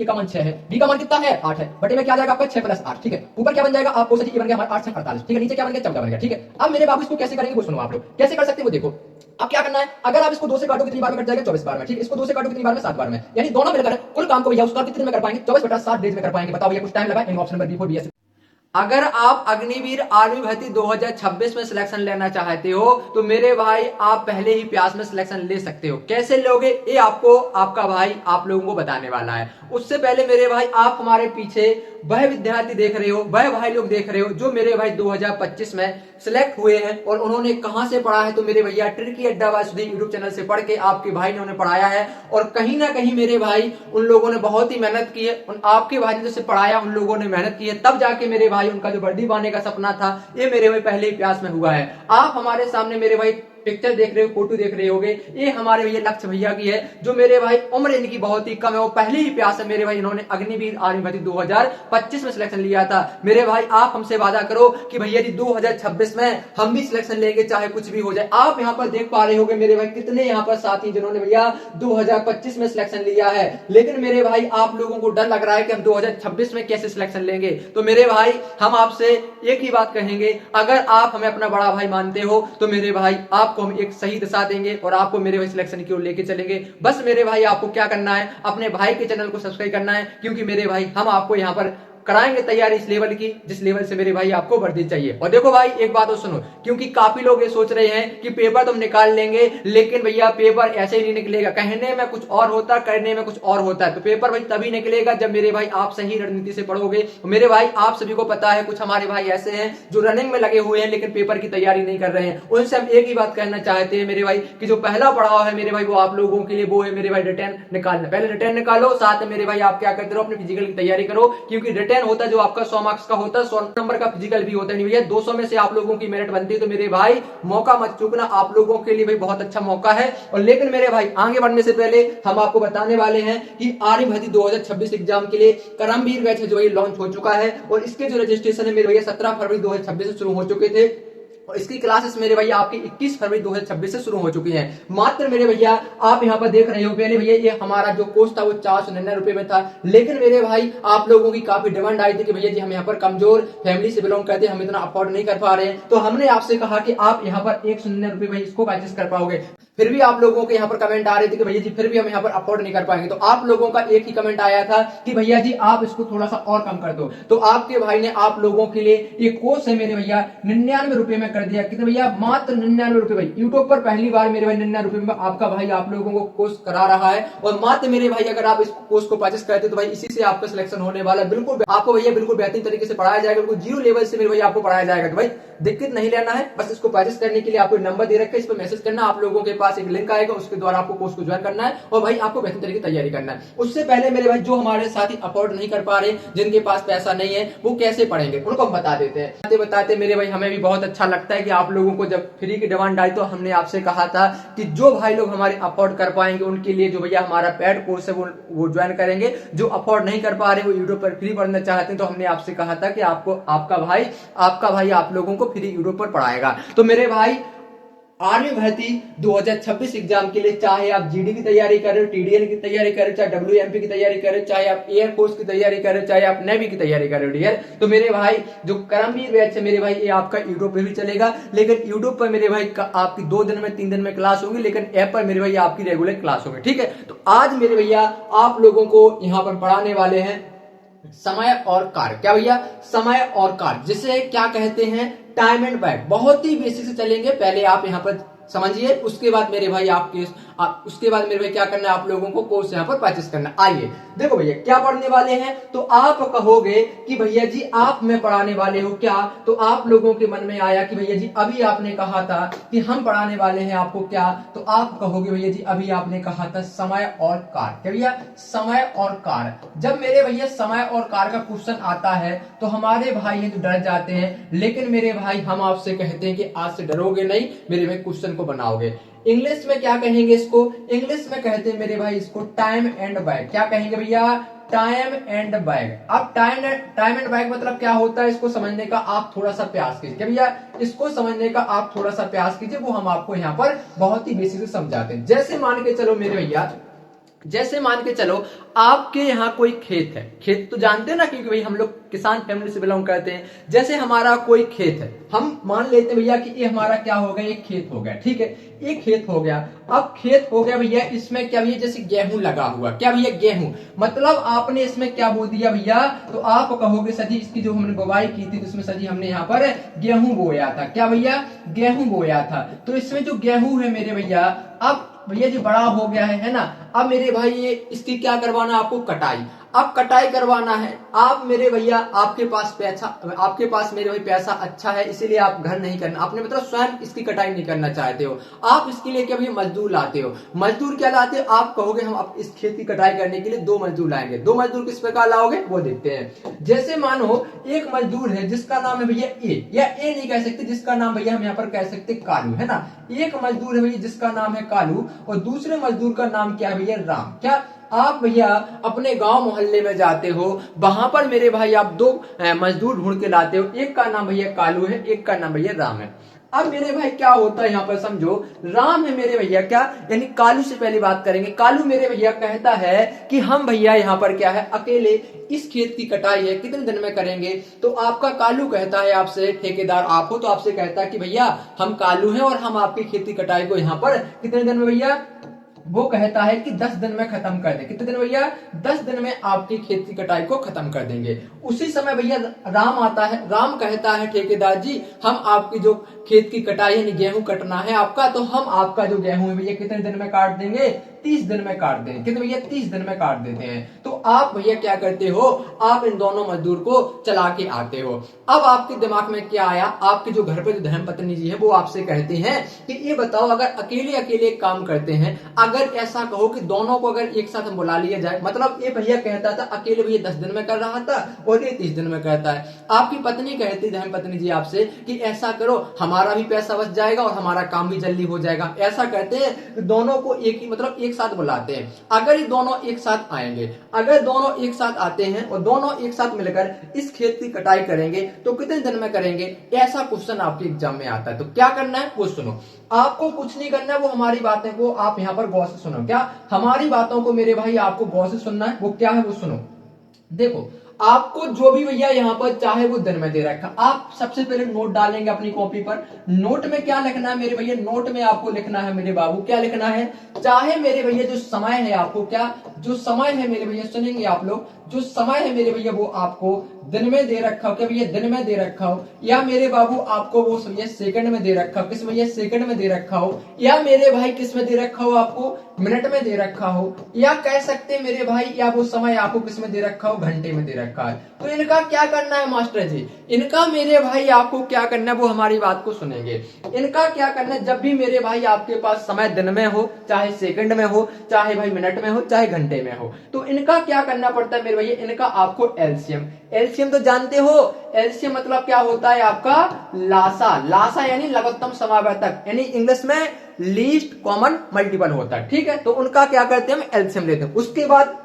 का मान 6 है, बी का मान कितना है 8 है, बटे में क्या जाएगा आपका 6 प्लस 8, ठीक है। ऊपर क्या बन जाएगा आपको सही ये बन गया हमारा 8 से 48, ठीक है। नीचे क्या बन गया 14 बन गया, ठीक है। अब मेरे बाबू इसको कैसे करेंगे वो सुनो आप लोग, कैसे कर सकते हैं वो देखो। अब क्या करना है, अगर आप इसको 2 से काटो कितनी बार में कट जाएगा 24 बार में, ठीक है। इसको 2 से काटो कितनी बार में 7 बार में, यानी दोनों मिलकर कुल काम को भैया उसका कितने में कर पाएंगे 24/7 डेज में कर पाएंगे। बताओ भैया कुछ टाइम लगा in option number B for B S. अगर आप अग्निवीर आर्मी भर्ती 2026 में सिलेक्शन लेना चाहते हो तो मेरे भाई आप पहले ही प्यास में सिलेक्शन ले सकते हो। कैसे लोगे ये आपको आपका भाई आप लोगों को बताने वाला है। उससे पहले मेरे भाई आप हमारे पीछे वह विद्यार्थी देख रहे हो, वह भाई लोग देख रहे हो जो मेरे भाई 2025 में सिलेक्ट हुए हैं और उन्होंने कहां से पढ़ा है तो मेरे भैया ट्रिकी अड्डा वासुदेव यूट्यूब चैनल से पढ़ के आपके भाई ने उन्हें पढ़ाया है। और कहीं ना कहीं मेरे भाई उन लोगों ने बहुत ही मेहनत की है, उन आपके भाई ने जैसे पढ़ाया उन लोगों ने मेहनत की है, तब जाके मेरे भाई उनका जो वर्दी पाने का सपना था ये मेरे भाई पहले ही प्यास में हुआ है। आप हमारे सामने मेरे भाई पिक्चर देख रहे हो, फोटो देख रहे होगे, ये हमारे भैया लक्ष्य भैया की है जो मेरे भाई उम्र इनकी बहुत ही कम है, वो पहले ही प्यास है मेरे भाई। इन्होंने अग्निवीर आर्मी भर्ती 2025 में सिलेक्शन लिया था। मेरे भाई आप हमसे वादा करो कि भैया जी 2026 में हम भी सिलेक्शन लेंगे चाहे कुछ भी हो जाए। आप यहाँ पर देख पा रहे होगे मेरे भाई कितने यहाँ पर साथी जिन्होंने भैया 2025 में सिलेक्शन लिया है, लेकिन मेरे भाई आप लोगों को डर लग रहा है कि हम 2026 में कैसे सिलेक्शन लेंगे। तो मेरे भाई हम आपसे एक ही बात कहेंगे, अगर आप हमें अपना बड़ा भाई मानते हो तो मेरे भाई आपको हम एक सही दिशा देंगे और आपको मेरे भाई सिलेक्शन की ओर लेके चलेंगे। बस मेरे भाई आपको क्या करना है, अपने भाई के चैनल को सब्सक्राइब करना है, क्योंकि मेरे भाई हम आपको यहाँ पर कराएंगे तैयारी इस लेवल की जिस लेवल से मेरे भाई आपको वर्दी चाहिए। और देखो भाई एक बात और सुनो, क्योंकि काफी लोग ये सोच रहे हैं कि पेपर तो हम निकाल लेंगे लेकिन भैया पेपर ऐसे ही नहीं निकलेगा, कहने में कुछ और होता है करने में कुछ और होता है। तो पेपर भाई तभी निकलेगा जब मेरे भाई आप सही रणनीति से पढ़ोगे। मेरे भाई आप सभी को पता है कुछ हमारे भाई ऐसे हैं जो रनिंग में लगे हुए हैं लेकिन पेपर की तैयारी नहीं कर रहे हैं। उनसे हम एक ही बात कहना चाहते हैं मेरे भाई कि जो पहला पड़ाव है मेरे भाई वो आप लोगों के लिए वो है मेरे भाई रिटर्न निकालना। पहले रिटर्न निकालो, साथ में मेरे भाई आप क्या करते रहो अपने फिजिकल की तैयारी करो, क्योंकि रिटर्न होता है जो आपका 100 मार्क्स का होता है, 100 नंबर का फिजिकल भी होता है। नहीं भैया 200 में से आप लोगों की मेरिट बनती है। तो मेरे भाई मौका मत चूकना, आप लोगों के लिए भाई बहुत अच्छा मौका है। और लेकिन मेरे भाई आगे बढ़ने से पहले हम आपको बताने वाले हैं कि आर्मी भर्ती 2026 एग्जाम के लिए करमवीर बैच है जो ये लॉन्च हो चुका है और इसके जो रजिस्ट्रेशन है मेरे भैया 17 फरवरी 2026 से शुरू हो चुके थे और इसकी क्लासेस मेरे भैया आपकी 21 फरवरी 2026 से शुरू हो चुकी हैं। मात्र मेरे भैया आप यहाँ पर देख रहे हो, पहले भैया ये हमारा जो कोर्स था वो 499 रुपए में था, लेकिन मेरे भाई आप लोगों की काफी डिमांड आई थी कि भैया जी हम यहाँ पर कमजोर फैमिली से बिलोंग करते हैं, हम इतना अफोर्ड नहीं कर पा रहे हैं। तो हमने आपसे कहा कि आप यहाँ पर 199 रुपए भाई इसको परचेस कर पाओगे। फिर भी आप लोगों के यहाँ पर कमेंट आ रहे थे कि भैया जी फिर भी हम यहाँ पर अफोर्ड नहीं कर पाएंगे। तो आप लोगों का एक ही कमेंट आया था कि भैया जी आप इसको थोड़ा सा और कम कर दो। तो आपके भाई ने आप लोगों के लिए ये कोर्स है मेरे भैया 99 रुपए में कर दिया। कितने भैया मात्र 99 रुपए भाई। यूट्यूब पर पहली बार मेरे भाई 99 रुपए में आपका भाई आप लोगों को कोर्स करा रहा है। और मात्र मेरे भाई अगर आप इस कोर्स को परचेस करते तो भाई इसी से आपका सिलेक्शन होने वाला है। बिल्कुल आपको भैया बिल्कुल बेहतरीन तरीके से पढ़ाया जाएगा, बिल्कुल जीरो लेवल से मेरे भाई आपको पढ़ाया जाएगा। तो भाई दिक्कत नहीं लेना है, बस इसको परचेस करने के लिए आपको नंबर दे रखा है, इस पर मैसेज करना, आप लोगों के पास एक लिंक आएगा उसके द्वारा आपको कोर्स को ज्वाइन करना है और भाई आपको बेहतर तरीके की तैयारी करना है। उससे पहले मेरे भाई जो हमारे साथी अफोर्ड नहीं कर पा रहे, जिनके पास पैसा नहीं है, वो कैसे पढ़ेंगे उनको हम बता देते हैं। बताते मेरे भाई हमें भी बहुत अच्छा लगता है कि आप लोगों को जब फ्री की डिमांड आई तो हमने आपसे कहा था कि जो भाई लोग हमारे अफोर्ड कर पाएंगे उनके लिए जो भैया हमारा पेड कोर्स है वो ज्वाइन करेंगे। जो अफोर्ड नहीं कर पा रहे वो यूट्यूब पर फ्री पढ़ना चाहते हैं तो हमने आपसे कहा था कि आपको आपका भाई आप लोगों को फ्री यूट्यूब पर पढ़ाएगा। तो मेरे भाई आर्मी भर्ती 2026 एग्जाम के लिए चाहे आप जीडी की तैयारी कर रहे हो, टीडीएन की तैयारी कर रहे हो, चाहे डब्ल्यूएमपी की तैयारी कर रहे हो, चाहे आप एयर फोर्स की तैयारी कर रहे हो, चाहे आप नेवी की तैयारी कर रहे हो डियर, तो मेरे भाई जो करमवीर बैच है मेरे भाई ये आपका यूट्यूब पे भी चलेगा। लेकिन यूट्यूब पर मेरे भाई आपकी 2 दिन में 3 दिन में क्लास होगी, लेकिन ऐप पर मेरे भाई आपकी रेगुलर क्लास होगी। ठीक है, तो आज मेरे भैया आप लोगों को यहाँ पर पढ़ाने वाले हैं समय और कार्य। क्या भैया? समय और कार्य, जिसे क्या कहते हैं टाइम एंड बैक। बहुत ही बेसिक से चलेंगे, पहले आप यहाँ पर समझिए, उसके बाद मेरे भाई उसके बाद मेरे भाई क्या करना है आप लोगों को कोर्स यहाँ पर परचेस करना। आइए देखो भैया क्या पढ़ने वाले हैं। तो आप कहोगे कि भैया जी आप में पढ़ाने वाले हो क्या, तो आप लोगों के मन में आया कि भैया जी अभी आपने कहा था कि हम पढ़ाने वाले हैं आपको क्या, तो आप कहोगे भैया जी अभी आपने कहा था समय और कार्य। क्या भैया? समय और कार्य। जब मेरे भैया समय और कार्य का क्वेश्चन आता है तो हमारे भाई हैं जो डर जाते हैं, लेकिन मेरे भाई हम आपसे कहते हैं कि आज से डरोगे नहीं, मेरे भाई क्वेश्चन को बनाओगे। इंग्लिश में क्या कहेंगे इसको? इंग्लिश में कहते हैं मेरे भाई इसको टाइम एंड बैक। क्या कहेंगे भैया? Time and back. अब टाइम एंड बैक मतलब क्या होता है, इसको समझने का आप थोड़ा सा प्रयास कीजिए। क्या भैया? इसको समझने का आप थोड़ा सा प्रयास कीजिए, वो हम आपको यहाँ पर बहुत ही बेसिक से समझाते हैं। जैसे मान के चलो मेरे भैया जैसे मान के चलो आपके यहाँ कोई खेत है, खेत तो जानते हैं ना, क्योंकि भाई हम लोग किसान फैमिली से बिलोंग करते हैं। जैसे हमारा कोई खेत है, हम मान लेते हैं भैया कि ये हमारा क्या हो गया, एक खेत हो गया, ठीक है, एक खेत हो गया। अब खेत हो गया भैया, इसमें क्या भैया, जैसे गेहूं लगा हुआ, क्या भैया गेहूं, मतलब आपने इसमें क्या बो दिया भैया, तो आप कहोगे सर जी इसकी जो हमने बुवाई की थी उसमें सर जी हमने यहाँ पर गेहूं बोया था, क्या भैया, गेहूं बोया था। तो इसमें जो गेहूं है मेरे भैया, अब भैया जी बड़ा हो गया है ना। अब मेरे भाई ये इसकी क्या करवाना, आपको कटाई, अब कटाई करवाना है। आप मेरे भैया, आपके पास पैसा, आपके पास मेरे भाई पैसा अच्छा है, इसीलिए आप घर नहीं करना, आपने मतलब स्वयं इसकी कटाई नहीं करना चाहते हो, आप इसके लिए क्या भैया मजदूर लाते हो। मजदूर क्या लाते हो, आप कहोगे हम अब इस खेत की कटाई करने के लिए 2 मजदूर लाएंगे। 2 मजदूर किस प्रकार लाओगे वो देखते हैं। जैसे मानो एक मजदूर है जिसका नाम है भैया ए, या ए नहीं कह सकते, जिसका नाम भैया हम यहाँ पर कह सकते कालू, है ना। एक मजदूर है भैया जिसका नाम है कालू, और दूसरे मजदूर का नाम क्या है भैया, राम। क्या आप भैया अपने गांव मोहल्ले में जाते हो, वहां पर मेरे भाई आप 2 मजदूर ढूंढ के लाते हो, एक का नाम भैया कालू है, एक का नाम भैया राम है। अब मेरे भाई क्या होता है यहाँ पर समझो, राम है मेरे भैया क्या, यानी कालू से पहली बात करेंगे। कालू मेरे भैया कहता है कि हम भैया यहाँ पर क्या है, अकेले इस खेत की कटाई है, कितने दिन में करेंगे। तो आपका कालू कहता है आपसे, ठेकेदार आप हो, तो आपसे कहता है कि भैया हम कालू हैं और हम आपकी खेत की कटाई को यहाँ पर कितने दिन में भैया, वो कहता है कि 10 दिन में खत्म कर दे। कितने दिन भैया, 10 दिन में आपकी खेत की कटाई को खत्म कर देंगे। उसी समय भैया राम आता है, राम कहता है ठेकेदार जी हम आपकी जो खेत की कटाई यानी गेहूं कटना है आपका, तो हम आपका जो गेहूं है भैया कितने दिन में काट देंगे, 30 दिन में काट देंगे। कितने भैया, 30 दिन में काट देते हैं। तो आप भैया क्या करते हो, आप इन दोनों मजदूर को चला के आते हो। अब आपके दिमाग में क्या आया, आपके जो घर पे जो धर्मपत्नी जी है वो आपसे कहते हैं कि ये बताओ अगर अकेले अकेले काम करते हैं, अगर ऐसा कहो कि दोनों को अगर एक साथ बुला लिया जाए, मतलब ये भैया कहता था अकेले भैया 10 दिन में कर रहा था और ये 30 दिन में करता है। आपकी पत्नी कहती, धर्मपत्नी जी आपसे कि ऐसा करो हमारा भी पैसा बच जाएगा और हमारा काम भी जल्दी हो जाएगा। ऐसा करते हैं कि दोनों को एक ही मतलब एक साथ बुलाते हैं। अगर ये दोनों एक साथ आएंगे, अगर दोनों एक साथ आते हैं और दोनों एक साथ मिलकर इस खेत की कटाई करेंगे तो कितने दिन में करेंगे, ऐसा क्वेश्चन आपके एग्जाम में आता है। तो क्या करना है वो सुनो, आपको कुछ नहीं करना है, वो हमारी बातें को आप यहाँ पर गौर से सुनो। क्या हमारी बातों को मेरे भाई आपको गौर से सुनना है, वो क्या है वो सुनो। देखो आपको जो भी भैया यहाँ पर चाहे वो दिन में दे रखा, आप सबसे पहले नोट डालेंगे अपनी कॉपी पर। नोट में क्या लिखना है मेरे भैया, नोट में आपको लिखना है मेरे बाबू, क्या लिखना है, चाहे मेरे भैया जो समय है आपको, क्या जो समय है मेरे भैया, सुनेंगे आप लोग, जो समय है मेरे भैया वो आपको दिन में दे रखा हो, क्या भैया दिन में दे रखा हो, या मेरे बाबू आपको वो भैया सेकंड में दे रखा हो, किस भैया सेकंड में दे रखा हो, या मेरे भाई किस में दे रखा हो, आपको मिनट में दे रखा हो, या कह सकते हैं मेरे भाई या वो समय आपको किस में दे रखा हो, घंटे में दे रखा है। तो इनका क्या करना है मास्टर जी, इनका मेरे भाई आपको क्या करना है, वो हमारी बात को सुनेंगे। इनका क्या करना है, जब भी मेरे भाई आपके पास समय दिन में हो, चाहे सेकंड में हो, चाहे भाई मिनट में हो, चाहे घंटे में हो, तो इनका क्या करना पड़ता है मेरे भैया, इनका आपको एलसीएम, एलसीएम तो जानते हो, एलसीएम मतलब क्या होता है आपका लासा, लासा यानी लघुत्तम समावर्तक, यानी इंग्लिश में लीस्ट कॉमन मल्टीपल होता है, ठीक है। तो उनका क्या करते हैं, हम एलसीएम लेते हैं। उसके बाद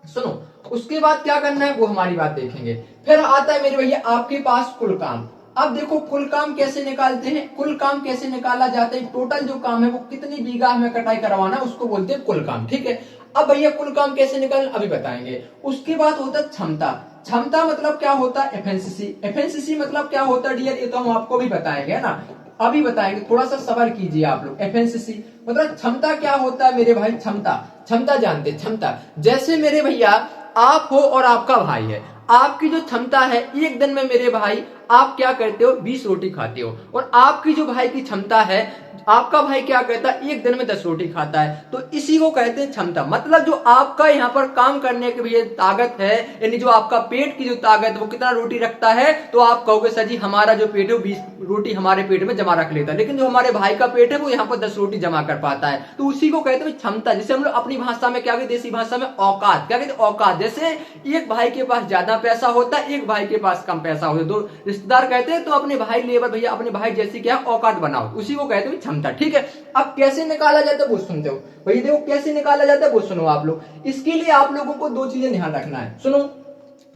सुनो, उसके बाद क्या करना है वो हमारी बात देखेंगे। फिर आता है मेरे भैया आपके पास कुल काम। अब देखो कुल काम कैसे निकालते हैं, कुल काम कैसे निकाला जाता है, टोटल जो काम है वो कितनी बीघा हमें कटाई करवाना है उसको बोलते हैं कुल काम, ठीक है। अब भैया कुल काम कैसे निकाल अभी बताएंगे। उसके बाद होता है क्षमता, क्षमता मतलब क्या होता है, एफिशिएंसी, एफिशिएंसी मतलब क्या होता है डियर, ये तो हम आपको भी बताएंगे, है ना, अभी बताएंगे, थोड़ा सा सबर कीजिए आप लोग। एफिशिएंसी मतलब क्षमता क्या होता है मेरे भाई, क्षमता, क्षमता जानते, क्षमता जैसे मेरे भैया आप हो और आपका भाई है, आपकी जो क्षमता है एक दिन में मेरे भाई आप क्या करते हो 20 रोटी खाते हो, और आपकी जो भाई की क्षमता है, आपका भाई क्या करता है एक दिन में 10 रोटी खाता है, तो इसी को कहते हैं क्षमता। मतलब जो आपका यहाँ पर काम करने की भैया ताकत है, यानी जो आपका पेट की जो ताकत है वो कितना रोटी रखता है, तो आप कहोगे सर जी हमारा जो पेट है वो 20 रोटी हमारे पेट में जमा रख लेता है, लेकिन जो हमारे भाई का पेट है वो यहाँ पर 10 रोटी जमा कर पाता है, तो उसी को कहते हैं क्षमता। जिसे हम लोग अपनी भाषा में क्या कहते, देसी भाषा में औकात, क्या कहते हैं औकात। जैसे एक भाई के पास ज्यादा पैसा होता है, एक भाई के पास कम पैसा होता है, दो रिश्तेदार कहते हैं तो अपने भाई लेबर भैया अपने भाई जैसी क्या औकात बनाओ, उसी को कहते हैं क्षमता, ठीक है। अब कैसे निकाला जाता है वो सुनते हो भाई, देखो कैसे निकाला जाता है वो सुनो आप लोग। इसके लिए आप लोगों को 2 चीजें ध्यान रखना है, सुनो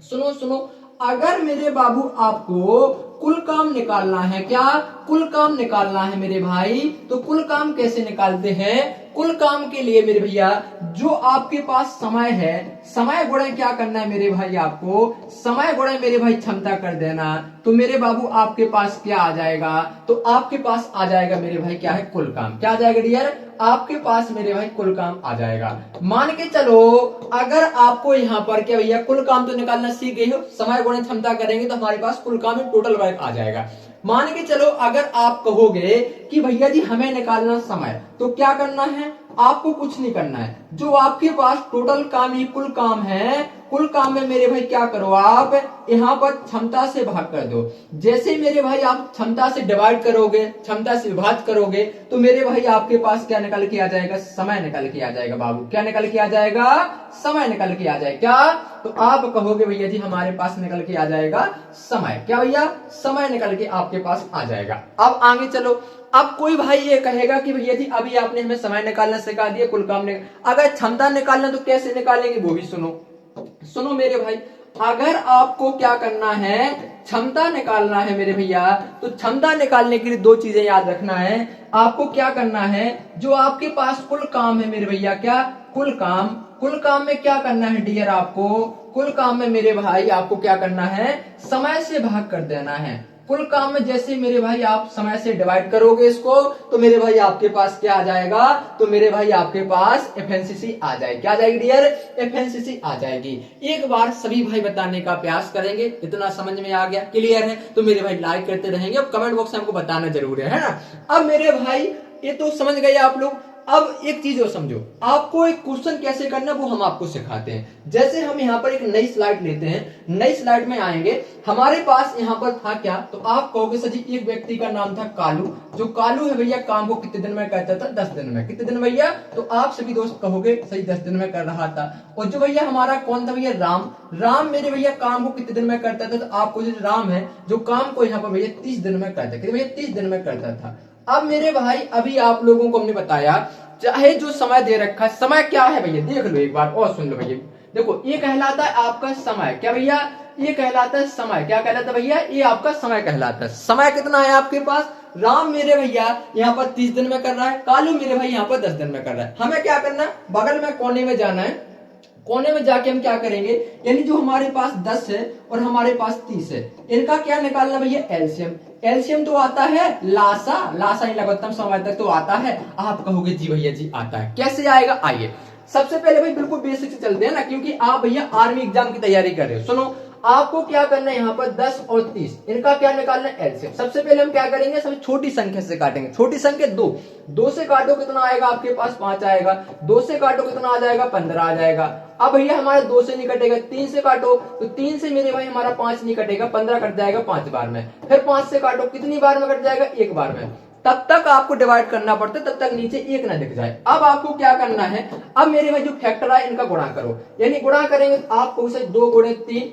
सुनो सुनो। अगर मेरे बाबू आपको कुल काम निकालना है। क्या? कुल काम निकालना है मेरे भाई। तो कुल काम कैसे निकालते हैं? कुल काम के लिए मेरे भैया जो आपके पास समय है, समय गुणे क्या करना है मेरे भाई, आपको समय गुणे मेरे भाई क्षमता कर देना। तो मेरे बाबू आपके पास क्या आ जाएगा? तो आपके पास आ जाएगा मेरे भाई क्या है? कुल काम। क्या आ जाएगा डियर? आपके पास मेरे भाई कुल काम आ जाएगा। मान के चलो अगर आपको यहाँ पर क्या भैया कुल काम तो निकालना सीख गई हो, समय गुणे क्षमता करेंगे तो हमारे पास कुल काम टोटल वर्क आ जाएगा। मान के चलो अगर आप कहोगे कि भैया जी हमें निकालना समय, तो क्या करना है? आपको कुछ नहीं करना है। जो आपके पास टोटल काम ही कुल काम है, कुल काम में मेरे भाई क्या करो, आप यहाँ पर क्षमता से भाग कर दो। जैसे मेरे भाई आप क्षमता से डिवाइड करोगे, क्षमता से विभाजित करोगे, तो मेरे भाई आपके पास क्या निकल के आ जाएगा? समय निकल के आ जाएगा बाबू। क्या निकल के आ जाएगा? समय निकल के आ जाएगा। क्या? तो आप कहोगे भैया जी हमारे पास निकल के आ जाएगा समय। क्या भैया? समय निकल के आपके पास आ जाएगा। अब आगे चलो, अब कोई भाई ये कहेगा कि भैया जी अभी आपने हमें समय निकालना सिखा दिया, कुल काम अगर क्षमता निकालना तो कैसे निकालेंगे वो भी सुनो। सुनो मेरे भाई, अगर आपको क्या करना है, क्षमता निकालना है मेरे भैया, तो क्षमता निकालने के लिए दो चीजें याद रखना है। आपको क्या करना है, जो आपके पास कुल काम है मेरे भैया, क्या? कुल काम। कुल काम में क्या करना है डियर? आपको कुल काम में मेरे भाई आपको क्या करना है? समय से भाग कर देना है। कुल काम में जैसे मेरे भाई आप समय से डिवाइड करोगे इसको, तो मेरे भाई आपके पास क्या आ जाएगा? तो मेरे भाई आपके पास एफिशिएंसी आ जाएगी। क्या आ जाएगी डियर? एफिशिएंसी आ जाएगी। एक बार सभी भाई बताने का प्रयास करेंगे। इतना समझ में आ गया? क्लियर है? तो मेरे भाई लाइक करते रहेंगे, अब कमेंट बॉक्स में हमको बताना जरूर है ना। अब मेरे भाई ये तो समझ गए आप लोग। अब एक चीज और समझो, आपको एक क्वेश्चन कैसे करना वो हम आपको सिखाते हैं। जैसे हम यहाँ पर एक नई स्लाइड लेते हैं, नई स्लाइड में आएंगे, हमारे पास यहाँ पर था क्या? तो आप कहोगे सर जी एक व्यक्ति का नाम था कालू। जो कालू है भैया काम को कितने दिन में करता था? 10 दिन में। कितने दिन भैया? तो आप सभी दोस्त कहोगे सही 10 दिन में कर रहा था। और जो भैया हमारा कौन था भैया? राम। राम मेरे भैया काम को कितने दिन में करता था? तो आपको जो राम है जो काम को यहाँ पर भैया 30 दिन में करता था। भैया 30 दिन में करता था। अब मेरे भाई अभी आप लोगों को हमने बताया, चाहे जो समय दे रखा है, समय क्या है भैया देख लो एक बार और सुन लो भैया। देखो ये कहलाता है आपका समय। क्या भैया? ये कहलाता है समय। क्या कहलाता है भैया? ये आपका समय कहलाता है। समय कितना है आपके पास? राम मेरे भैया यहाँ पर 30 दिन में कर रहा है, कालू मेरे भाई यहाँ पर 10 दिन में कर रहा है। हमें क्या करना है? बगल में कोने में जाना है। कोने में जाके हम क्या करेंगे, यानी जो हमारे पास 10 है और हमारे पास 30 है, इनका क्या निकालना भैया? एलसीएम। एलसीएम तो आता है लासा, लासा ही लघुत्तम समय तक तो आता है। आप कहोगे जी भैया जी आता है, कैसे आएगा? आइए सबसे पहले भाई बिल्कुल बेसिक से चलते हैं ना, क्योंकि आप भैया आर्मी एग्जाम की तैयारी कर रहे हो। सुनो, आपको क्या करना है, यहाँ पर 10 और 30 इनका क्या निकालना है? एलसीएम। सबसे पहले हम क्या करेंगे, सब छोटी संख्या से काटेंगे। छोटी संख्या 2, 2 से काटो कितना आएगा आपके पास? 5 आएगा। 2 से काटो कितना आ जाएगा? 15 आ जाएगा। अब भैया हमारा 2 से नहीं कटेगा, 3 से काटो, तो 3 से मेरे भाई हमारा 5 नहीं कटेगा, 15 कट जाएगा 5 बार में। फिर 5 से काटो, कितनी बार में कट जाएगा? 1 बार में। तब तक आपको डिवाइड करना पड़ता है, तब तक नीचे 1 ना दिख जाए। अब आपको क्या करना है, अब मेरे भाई जो फैक्टर है इनका गुणा करो, यानी गुणा करेंगे तो आपको उसे 2 गुणे 3,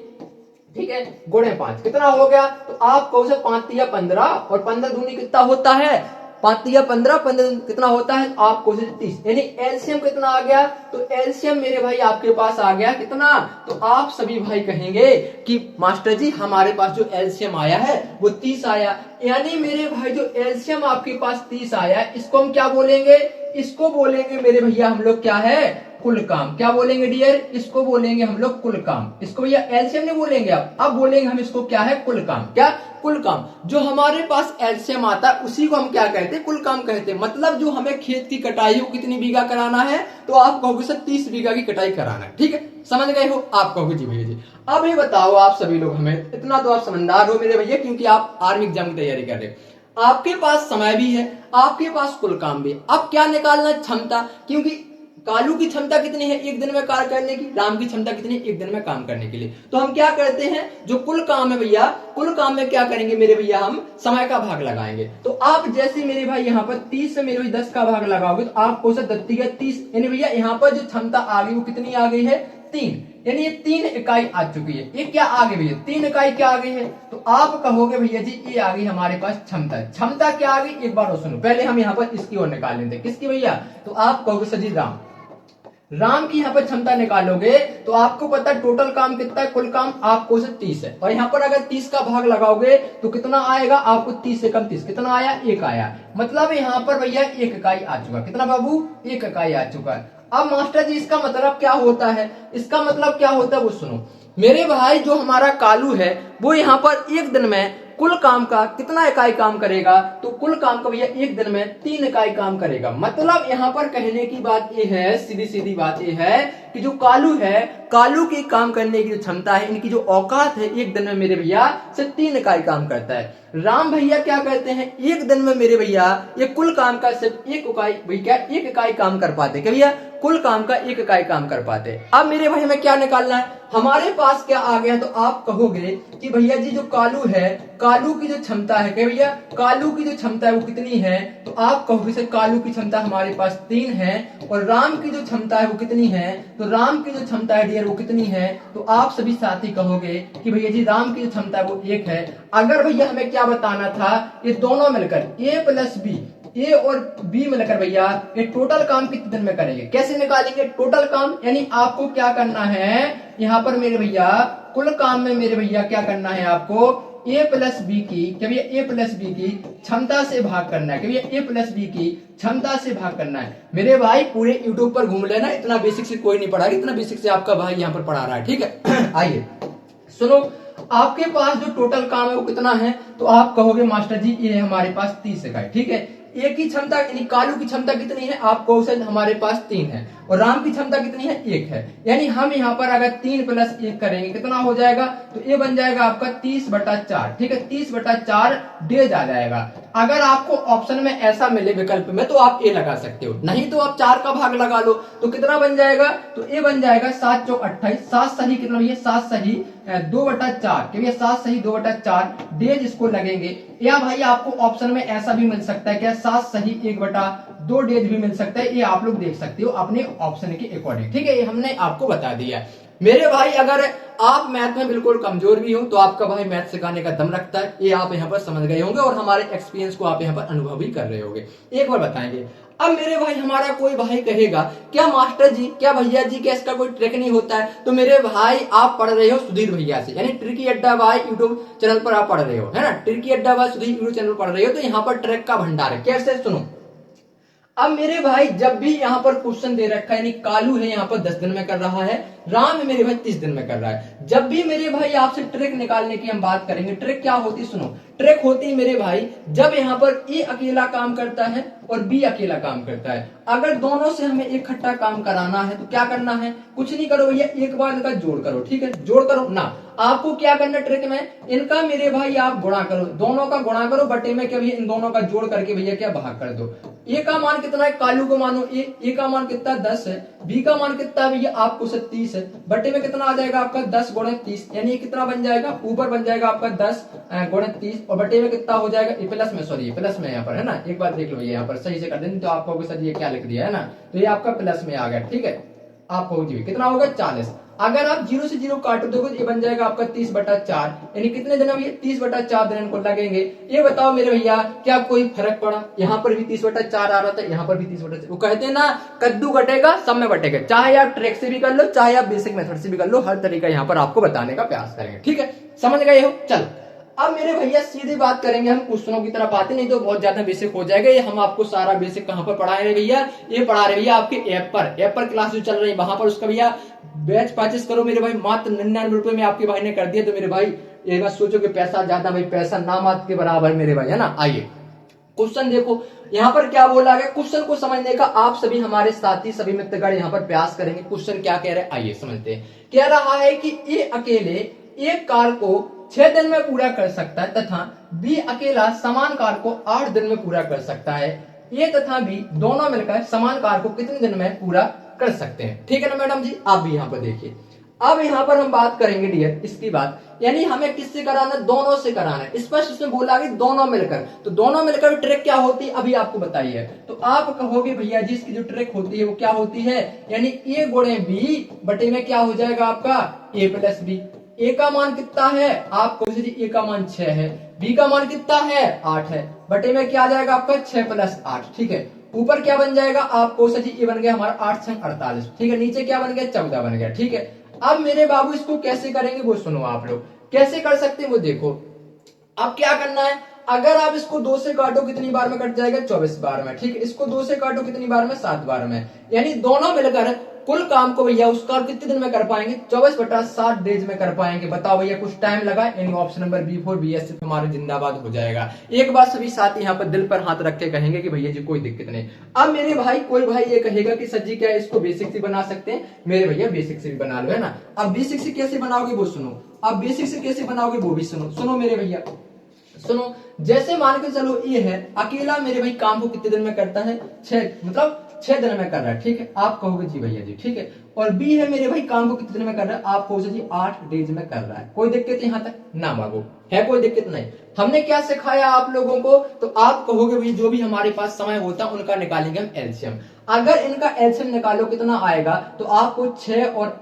ठीक है, गुणे 5 कितना हो गया? तो आप कहो से 5 तिया 15 और 15 दूनी कितना होता है? 5 तिया 15, 15 कितना होता है? आप कहो से 30, यानी एलसीएम कितना आ गया? तो एलसीएम मेरे भाई आपके पास आ गया कितना? तो आप सभी भाई कहेंगे कि मास्टर जी हमारे पास जो एलसीएम आया है वो 30 आया। यानी मेरे भाई जो एलसीएम आपके पास 30 आया, इसको हम क्या बोलेंगे? इसको बोलेंगे मेरे भैया हम लोग क्या है? कुल काम। क्या बोलेंगे डियर? इसको बोलेंगे हम लोग कुल काम। इसको भैया एलसीएम नहीं बोलेंगे, अब बोलेंगे हम इसको क्या है? कुल काम। क्या? कुल काम। जो हमारे पास एलसीएम आता है उसी को हम क्या कहते हैं? कुल काम कहते हैं। मतलब जो हमें खेत की कटाई हो कितनी बीघा कराना है, तो आप कहोगे सर 30 बीघा की कटाई कराना है। ठीक है, समझ गए हो? आप कहोगे जी भैया जी। अब ये बताओ आप सभी लोग, हमें इतना तो आप समझदार हो मेरे भैया, क्योंकि आप आर्मी एग्जाम की तैयारी कर रहे हो। आपके पास समय भी है, आपके पास कुल काम भी है। अब क्या निकालना? क्षमता। क्योंकि कालू की क्षमता कितनी है 1 दिन में कार्य करने की, राम की क्षमता कितनी है 1 दिन में काम करने के लिए। तो हम क्या करते हैं, जो कुल काम है भैया, कुल काम में क्या करेंगे मेरे भैया? हम समय का भाग लगाएंगे। तो आप जैसे मेरे भाई यहाँ पर 30 से मेरे भाई 10 का भाग लगाओगे, तो आपको 30, यानी भैया यहाँ पर जो क्षमता आ गई वो कितनी आ गई है? 3, यानी ये 3 इकाई आ चुकी है। ये क्या आ गई भैया? 3 इकाई क्या आ गई है? तो आप कहोगे भैया जी ये आ गई हमारे पास क्षमता। क्षमता क्या आ गई एक बार और सुनो, पहले हम यहाँ पर इसकी ओर निकाल लेते हैं। किसकी भैया? तो आप कहोगे सर जी राम। राम की यहाँ पर क्षमता निकालोगे तो आपको पता है टोटल काम कितना है, कुल काम आपको से 30 है, और यहाँ पर अगर 30 का भाग लगाओगे तो कितना आएगा आपको, 30 से कम 30 कितना आया, 1 आया। मतलब यहाँ पर भैया 1 इकाई आ चुका, कितना बाबू, 1 इकाई आ चुका है। अब मास्टर जी इसका मतलब क्या होता है, इसका मतलब क्या होता है वो सुनो मेरे भाई। जो हमारा कालू है वो यहाँ पर एक दिन में कुल काम का कितना इकाई काम करेगा, तो कुल काम का भैया एक दिन में 3 इकाई काम करेगा। मतलब यहाँ पर कहने की बात ये है, सीधी सीधी बात ये है कि जो कालू है, कालू की काम करने की जो क्षमता है, इनकी जो औकात है, एक दिन में मेरे भैया सिर्फ 3 इकाई काम करता है। राम भैया क्या कहते हैं, एक दिन में मेरे भैया ये कुल काम का सिर्फ 1 इकाई भैया 1 इकाई काम कर पाते, क्या भैया, कुल काम का 1 इकाई काम कर पाते। अब मेरे भाई हमें क्या निकालना है, हमारे पास क्या आ गया, तो आप कहोगे कि भैया जी जो कालू है, कालू की जो क्षमता है, क्या भैया, कालू की जो क्षमता है वो कितनी है, तो आप कहोगे सर कालू की क्षमता हमारे पास 3 है, और राम की जो क्षमता है वो कितनी है, तो राम की जो क्षमता है डियर वो कितनी है, तो आप सभी साथी कहोगे कि भैया जी राम की जो क्षमता है वो 1 है। अगर भैया हमें क्या बताना था, ये दोनों मिलकर ए प्लस बी, ए और बी मिलकर भैया ये टोटल काम कितने दिन में करेंगे, कैसे निकालेंगे टोटल काम, यानी आपको क्या करना है यहाँ पर मेरे भैया, कुल काम में मेरे भैया क्या करना है आपको, ए प्लस बी की, क्या भैया ए प्लस बी की क्षमता से भाग करना है, क्या भैया ए प्लस बी की क्षमता से भाग करना है। मेरे भाई पूरे यूट्यूब पर घूम लेना, इतना बेसिक से कोई नहीं पढ़ा, इतना बेसिक से आपका भाई यहाँ पर पढ़ा रहा है, ठीक है। आइए सुनो, आपके पास जो टोटल काम है वो कितना है, तो आप कहोगे मास्टर जी ये हमारे पास 30 इकाई, ठीक है। एक की क्षमता यानी कालू की क्षमता कितनी है, आप कहोगे हमारे पास 3 है, और राम की क्षमता कितनी है, 1 है। यानी हम यहाँ पर अगर 3 प्लस 1 करेंगे कितना हो जाएगा, तो ये बन जाएगा आपका 30/4, ठीक है, 30/4 डेज आ जाएगा। अगर आपको ऑप्शन में ऐसा मिले विकल्प में तो आप ए लगा सकते हो, नहीं तो आप 4 का भाग लगा लो, तो कितना बन जाएगा, तो ए बन जाएगा 7 चौक 28, 7 सही कितना भैया, 7 सही 2/4, क्योंकि 7 सही 2/4 डेज इसको लगेंगे। या भाई आपको ऑप्शन में ऐसा भी मिल सकता है क्या, 7 सही 1/2 डेज भी मिल सकता है, ये आप लोग देख सकते हो अपने ऑप्शन के अकॉर्डिंग, ठीक है, ये हमने आपको बता दिया। मेरे भाई अगर आप मैथ में बिल्कुल कमजोर भी हो तो आपका भाई मैथ सिखाने का दम रखता है, ये आप यहाँ पर समझ गए होंगे, और हमारे एक्सपीरियंस को आप यहाँ पर अनुभव भी कर रहे होंगे। एक बार बताएंगे। अब मेरे भाई हमारा कोई भाई कहेगा क्या मास्टर जी, क्या भैया जी, क्या इसका कोई ट्रिक नहीं होता है, तो मेरे भाई आप पढ़ रहे हो सुधीर भैया से, यानी ट्रिकी अड्डा भाई यूट्यूब चैनल पर आप पढ़ रहे हो, है ना, ट्रिकी अड्डा भाई सुधीर यूट्यूब चैनल पर पढ़ रहे हो, तो यहाँ पर ट्रिक का भंडार है। कैसे, सुनो। अब मेरे भाई जब भी यहाँ पर क्वेश्चन दे रखा है, यानी कालू है यहाँ पर 10 दिन में कर रहा है, राम है मेरे भाई 30 दिन में कर रहा है, जब भी मेरे भाई आपसे ट्रिक निकालने की हम बात करेंगे, ट्रिक क्या होती है, सुनो, ट्रिक होती है मेरे भाई जब यहाँ पर ए अकेला काम करता है और बी अकेला काम करता है, अगर दोनों से हमें इकट्ठा काम कराना है तो क्या करना है, कुछ नहीं करो भैया, एक बार इनका जोड़ करो, ठीक है, जोड़ करो ना, आपको क्या करना ट्रिक में, इनका मेरे भाई आप गुणा करो, दोनों का गुणा करो बटे में, क्या भैया इन दोनों का जोड़ करके भैया क्या भाग कर दो। ए का मान कितना है, कालू को मानो ए का मान कितना 10 है, बी का मान कितना है भैया आपको 30 है, बटे में कितना आ जाएगा आपका 10 × 30, यानी कितना बन जाएगा, ऊपर बन जाएगा आपका 10 × 30, और बटे में कितना हो जाएगा, प्लस में, सॉरी प्लस में यहाँ पर है ना, एक बार देख लो ये यहाँ पर सही से कर देंगे तो आपको सर ये क्या लिख दिया है ना, तो ये आपका प्लस में आ गया, ठीक है, आपको कितना होगा 40। अगर आप 0 से 0 काट दोगे तो ये बन जाएगा आपका 30/4, यानी कितने दिन अब ये 30/4 दिन इनको लगेंगे। ये बताओ मेरे भैया क्या कोई फर्क पड़ा, यहाँ पर भी 30/4 आ रहा था, यहाँ पर भी 30/4, वो कहते हैं ना कद्दू कटेगा सब में बटेगा, चाहे आप ट्रिक से भी कर लो, चाहे आप बेसिक मेथड से भी कर लो, हर तरीका यहाँ पर आपको बताने का प्रयास करेंगे, ठीक है, समझ गए हो। चलो अब मेरे भैया सीधी बात करेंगे हम क्वेश्चनों की तरफ आते, नहीं तो बहुत ज्यादा बेसिक हो जाएगा। ये हम आपको सारा बेसिक कहाँ पर पढ़ा रहे भैया, ये पढ़ा रहे भैया आपके ऐप पर क्लास जो चल रही है वहां पर, उसका भैया बैच परचेस करो मेरे भाई, मात्र 99 रुपए में आपके भाई ने कर दिया, तो मेरे भाई ये मत सोचो कि पैसा ज्यादा, भाई पैसा ना मात्र के बराबर मेरे भाई, है ना। आइए क्वेश्चन देखो, यहाँ पर क्या बोला गया, क्वेश्चन को समझने का आप सभी हमारे साथी सभी मित्रगण यहाँ पर प्रयास करेंगे। क्वेश्चन क्या कह रहे हैं आइए समझते हैं। कह रहा है कि ए अकेले एक कार्य को 6 दिन में पूरा कर सकता है तथा बी अकेला समान कार्य को 8 दिन में पूरा कर सकता है। ए तथा बी दोनों मिलकर समान कार्य को कितने दिन में पूरा कर सकते हैं, ठीक है ना मैडम जी। आप भी यहाँ पर देखिए, अब यहाँ पर हम बात करेंगे डियर इसकी बात, यानी हमें किससे कराना है, दोनों से कराना है। स्पष्ट उसमें बोला कि दोनों मिलकर, तो दोनों मिलकर ट्रिक क्या होती है अभी आपको बताइए। तो आप कहोगे भैया जी इसकी जो ट्रिक होती है वो क्या होती है, यानी ए गुणे बी बटे में क्या हो जाएगा आपका ए प्लस बी। ए का मान कितना है, आप कहोगे जी ए का मान 6 है, बी का मान कितना है 8 है, बटे में क्या आ जाएगा आपका 6 + 8, ठीक है। ऊपर क्या बन जाएगा आपको सर जी, ये बन गया हमारा 8 संग 48, ठीक है। नीचे क्या बन गया 14 बन गया, ठीक है। अब मेरे बाबू इसको कैसे करेंगे वो सुनो आप लोग, कैसे कर सकते हैं वो देखो। अब क्या करना है, अगर आप इसको 2 से काटो कितनी बार में कट जाएगा 24 बार में, ठीक है। इसको 2 से काटो कितनी बार में 7 बार में, यानी दोनों मिलकर कुल काम को भैया उसका कितने दिन में कर पाएंगे 24/7 डेज में कर पाएंगे। बताओ भैया कुछ टाइम लगा, यानी ऑप्शन नंबर B4 BS हमारे जिंदाबाद हो जाएगा। एक बार सभी साथी यहाँ पर दिल पर हाथ रख के कहेंगे कि भैया जी कोई दिक्कत नहीं। अब मेरे भाई कोई भाई ये कहेगा कि सर जी क्या इसको बेसिक से बना सकते हैं, मेरे भैया बेसिक से भी बना लो, है ना। अब बेसिक से कैसे बनाओगे वो सुनो, अब बेसिक से कैसे बनाओगे वो भी सुनो। सुनो मेरे भैया सुनो, जैसे मान के चलो ये है अकेला मेरे भाई काम को कितने दिन में करता है 6, मतलब 6 दिन में कर रहा है, ठीक है। आप कहोगे जी भैया जी, ठीक है। और बी है मेरे भाई काम को कितने दिन में कर रहा है, आप कहोगे जी 8 डेज में कर रहा है। कोई दिक्कत यहाँ तक ना मांगो, है कोई दिक्कत नहीं। हमने क्या सिखाया आप लोगों को, तो आप कहोगे भाई जो भी हमारे पास समय होता है उनका निकालेंगे हम एलसीएम। अगर इनका एलसीएम निकालो कितना आएगा, तो आपको 6 और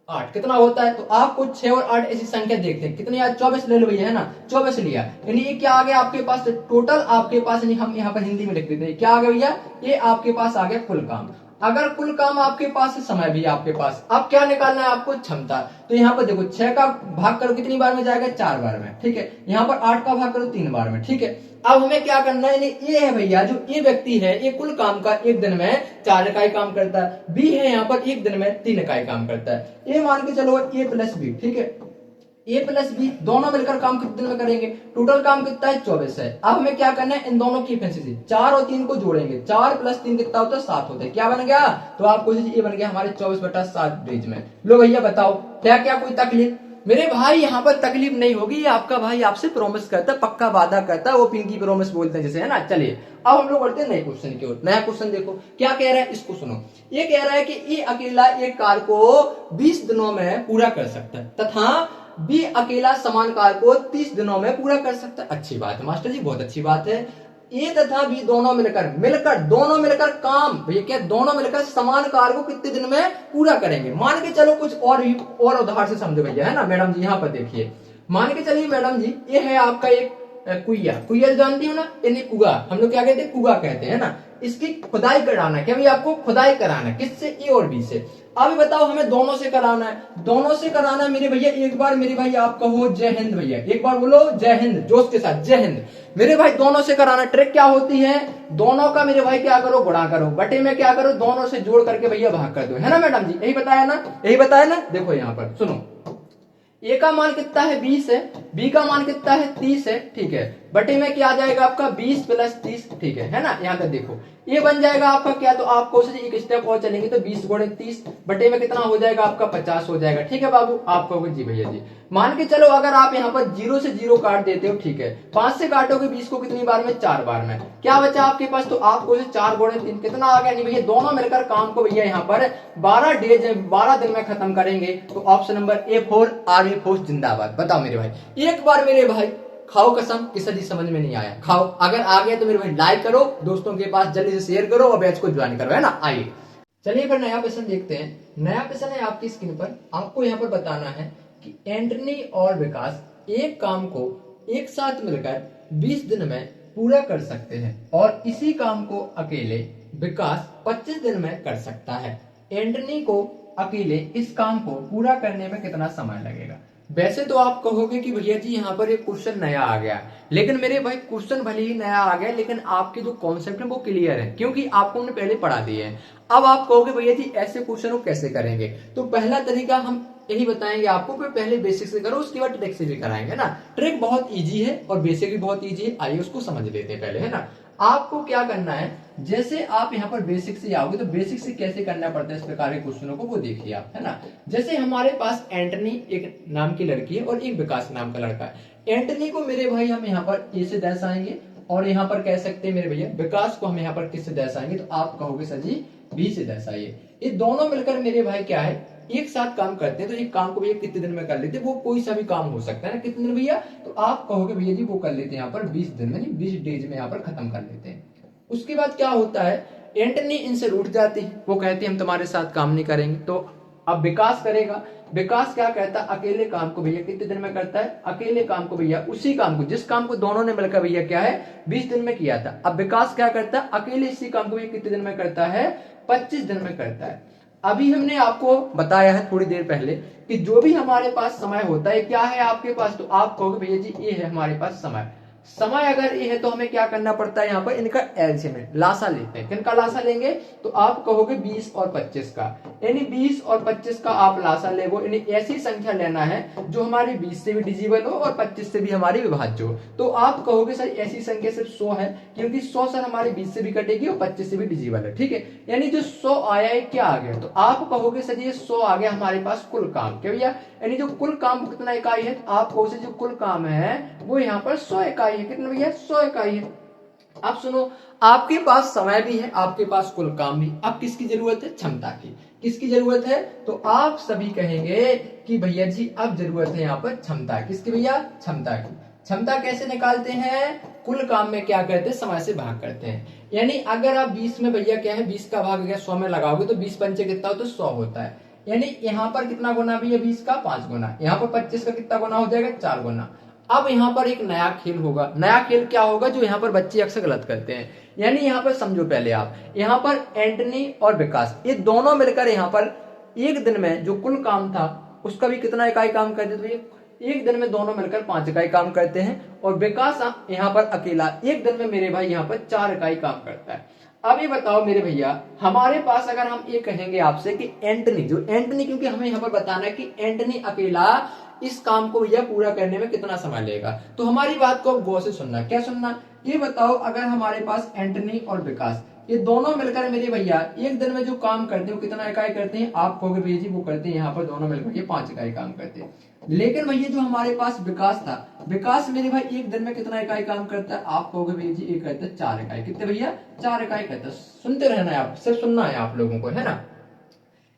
8 कितना होता है, तो आपको 6 और 8 ऐसी संख्या देखते हैं कितनी, 24 ले लो भैया, है ना। 24 लिया, यानी ये क्या आ गया आपके पास टोटल, आपके पास यानी हम यहाँ पर हिंदी में लिख देते हैं क्या आ गया भैया, ये आपके पास आ गया कुल काम। अगर कुल काम आपके पास है, समय भी आपके पास, अब क्या निकालना है आपको क्षमता। तो यहाँ पर देखो 6 का भाग करो कितनी बार में जाएगा 4 बार में, ठीक है। यहाँ पर 8 का भाग करो 3 बार में, ठीक है। अब हमें क्या करना है, ये है भैया जो ये व्यक्ति है ये कुल काम का एक दिन में 4 इकाई काम करता है, बी है यहाँ पर एक दिन में 3 इकाई काम करता है। ये मान के चलो ए प्लस बी, ठीक है। ए प्लस बी दोनों मिलकर काम कितने दिन में करेंगे, टोटल काम कितना है 24 है। अब हमें क्या करना है, इन दोनों की एफिशिएंसी 4 और 3 को जोड़ेंगे, 4 + 3 कितना होता है 7 होता है। क्या बन गया, तो आपको ये बन गया हमारे 24/7 डेज में। लो भैया बताओ क्या क्या कोई तकलीफ, मेरे भाई यहाँ पर तकलीफ नहीं होगी, ये आपका भाई आपसे प्रॉमिस करता है, पक्का वादा करता है, वो पिंकी प्रॉमिस बोलते हैं जैसे, है ना। चलिए अब हम लोग बढ़ते हैं नए क्वेश्चन की ओर। नया क्वेश्चन देखो क्या कह रहा है, इसको सुनो। ये कह रहा है कि ये अकेला एक कार को 20 दिनों में पूरा कर सकता है, तथा बी अकेला समान कार को 30 दिनों में पूरा कर सकता है। अच्छी बात है मास्टर जी, बहुत अच्छी बात है। ए तथा बी दोनों मिलकर काम भैया क्या, दोनों मिलकर समान कार को कितने दिन में पूरा करेंगे। मान के चलो कुछ और उदाहरण से समझो भैया, है ना। मैडम जी यहाँ पर देखिए, मान के चलिए मैडम जी ये है आपका एक कुइया जानती हो ना, यानी कुआ, हम लोग क्या कहते हैं कुआ कहते हैं ना। इसकी खुदाई कराना, क्या भैया आपको खुदाई कराना, किससे, ए और बी से। अब बताओ हमें दोनों से कराना है, दोनों से कराना है मेरे भैया। एक बार मेरे भाई आप कहो जय हिंद भैया, एक बार बोलो जय हिंद जोश के साथ, जय हिंद। मेरे भाई दोनों से कराना, ट्रिक क्या होती है, दोनों का मेरे भाई क्या करो गुणा करो, बटे में क्या करो दोनों से जोड़ करके भैया भाग कर दो, है ना मैडम जी, यही बताया ना, यही बताया ना। देखो यहाँ पर सुनो, ए का मान कितना है 20 है, बी का मान कितना है 30 है, ठीक है। बटे में क्या आ जाएगा आपका 20 + 30, ठीक है ना। यहाँ तक देखो ये बन जाएगा आपका क्या, तो आपको एक स्टेप और चलेंगे तो 20 × 30 बटे में कितना हो जाएगा आपका 50 हो जाएगा, ठीक है बाबू। आप कहोगे जी भैया जी। मान के चलो अगर आप यहाँ पर 0 से 0 काट देते हो, ठीक है। 5 से काटोगे 20 को कितनी बार में 4 बार में, क्या बचा आपके पास, तो आपको 4 × 3 कितना आ गया, नहीं भैया दोनों मिलकर काम को भैया यहाँ पर 12 दिन में खत्म करेंगे। तो option number A4 army force जिंदाबाद। बताओ मेरे भाई, एक बार मेरे भाई खाओ कसम कि सर जी समझ में नहीं आया, खाओ, अगर आ गया तो मेरे भाई लाइक करो, दोस्तों के पास जल्दी से शेयर करो और बैच को ज्वाइन करो, है ना। आइए चलिए फिर नया क्वेश्चन देखते हैं। नया क्वेश्चन है आपकी स्क्रीन पर, आपको यहाँ पर बताना है कि एंटनी और विकास एक काम को एक साथ मिलकर 20 दिन में पूरा कर सकते हैं और इसी काम को अकेले विकास 25 दिन में कर सकता है। एंटनी को अकेले इस काम को पूरा करने में कितना समय लगेगा। वैसे तो आप कहोगे कि भैया जी यहाँ पर एक क्वेश्चन नया आ गया, लेकिन मेरे भाई क्वेश्चन भले ही नया आ गया लेकिन आपके जो कॉन्सेप्ट है वो क्लियर है, क्योंकि आपको हमने पहले पढ़ा दिए हैं। अब आप कहोगे भैया जी ऐसे क्वेश्चन को कैसे करेंगे, तो पहला तरीका हम यही बताएंगे आपको कि पहले बेसिक से करो, उसके बाद ट्रिक से भी कराएंगे ना। ट्रिक बहुत इजी है और बेसिक भी बहुत इजी है, आइए उसको समझ लेते हैं पहले, है ना। आपको क्या करना है, जैसे आप यहाँ पर बेसिक से आओगे तो बेसिक से कैसे करना पड़ता है इस प्रकार के क्वेश्चनों को, वो देखिए आप, है ना। जैसे हमारे पास एंटनी एक नाम की लड़की है और एक विकास नाम का लड़का है। एंटनी को मेरे भाई हम यहाँ पर ए से दर्शाएंगे और यहाँ पर कह सकते हैं मेरे भैया विकास को हम यहाँ पर किस से दर्शाएंगे, तो आप कहोगे सर जी बी से दर्शाइए। ये दोनों मिलकर मेरे भाई क्या है एक साथ काम करते हैं, तो एक काम को भैया कितने दिन में कर लेते हैं, वो कोई सा भी काम हो सकता है ना, कितने दिन भैया, तो आप कहोगे भैया जी वो कर लेते हैं यहाँ पर 20 दिन में, 20 डेज में यहाँ पर खत्म कर लेते हैं। उसके बाद क्या होता है, एंटनी इनसे रूठ जाती है, वो कहती है हम तुम्हारे साथ काम नहीं करेंगे। तो अब विकास करेगा, विकास क्या कहता है, अकेले काम को भैया कितने दिन में करता है, अकेले काम को भैया उसी काम को जिस काम को दोनों ने मिलकर भैया क्या है 20 दिन में किया था। अब विकास क्या करता है, अकेले इसी काम को भैया कितने दिन में करता है, 25 दिन में करता है। अभी हमने आपको बताया है थोड़ी देर पहले कि जो भी हमारे पास समय होता है क्या है आपके पास, तो आप कहोगे भैया जी ये है हमारे पास समय। समय अगर ये है तो हमें क्या करना पड़ता है, यहाँ पर इनका एलसीएम लासा लेते हैं। किनका लासा लेंगे, तो आप कहोगे 20 और 25 का, यानी 20 और 25 का आप लासा लेगो, यानी ऐसी संख्या लेना है जो हमारी 20 से भी डिजिबल हो और 25 से भी हमारी विभाज्य हो। तो आप कहोगे सर ऐसी संख्या सिर्फ 100 है, क्योंकि 100 सर हमारी 20 से भी कटेगी और 25 से भी डिजिबल है, ठीक है। यानी जो 100 आया है क्या आ गया, तो आप कहोगे सर ये 100 आ गया हमारे पास कुल काम, क्या भैया, यानी जो कुल काम कितना इकाई है, तो आप कहोगे जो कुल काम है वो यहाँ पर 100 इकाई है। कितना भैया, 100 इकाई है। अब सुनो, आपके पास समय भी है, आपके पास कुल काम भी। अब किसकी जरूरत है, क्षमता की। किसकी जरूरत है, तो आप सभी कहेंगे कि भैया जी अब जरूरत है यहाँ पर क्षमता। किसकी भैया, क्षमता की। क्षमता कैसे निकालते हैं, कुल काम में क्या करते हैं, समय से भाग करते हैं। यानी अगर आप 20 में भैया क्या है 20 का भाग 100 में लगाओगे तो 20 पंचे कितना होता है, 100 होता है। यानी यहाँ पर कितना गुना भी है 20 का 5 गुना, यहाँ पर 25 का कितना गुना हो जाएगा, 4 गुना। अब यहाँ पर एक नया खेल होगा। नया खेल क्या होगा, जो यहाँ पर बच्चे अक्सर गलत करते हैं। यानी यहाँ पर समझो पहले आप, यहाँ पर एंटनी और विकास ये दोनों मिलकर यहाँ पर एक दिन में जो कुल काम था उसका भी कितना इकाई काम करते थे, एक दिन में दोनों मिलकर 5 इकाई काम करते हैं। और विकास यहाँ पर अकेला एक दिन में मेरे भाई यहाँ पर 4 इकाई काम करता है। अब ये बताओ मेरे भैया, हमारे पास अगर हम ये कहेंगे आपसे कि एंटनी, जो एंटनी, क्योंकि हमें यहाँ पर बताना है कि एंटनी अकेला इस काम को भैया पूरा करने में कितना समय लेगा, तो हमारी बात को गौर से सुनना। क्या सुनना, ये बताओ अगर हमारे पास एंटनी और विकास ये दोनों मिलकर मेरे भैया एक दिन में जो काम करते हैं वो कितना इकाई करते हैं, आप कहोगे भैया जी वो करते हैं यहाँ पर दोनों मिलकर ये 5 इकाई काम करते हैं। लेकिन भैया जो हमारे पास विकास था, विकास मेरे भाई एक दिन में कितना इकाई काम करता है, आप कहोगे भैया जी एक करता है 4 इकाई। कितने भैया, 4 इकाई करता है। सुनते रहना है आप, सिर्फ सुनना है आप लोगों को, है ना।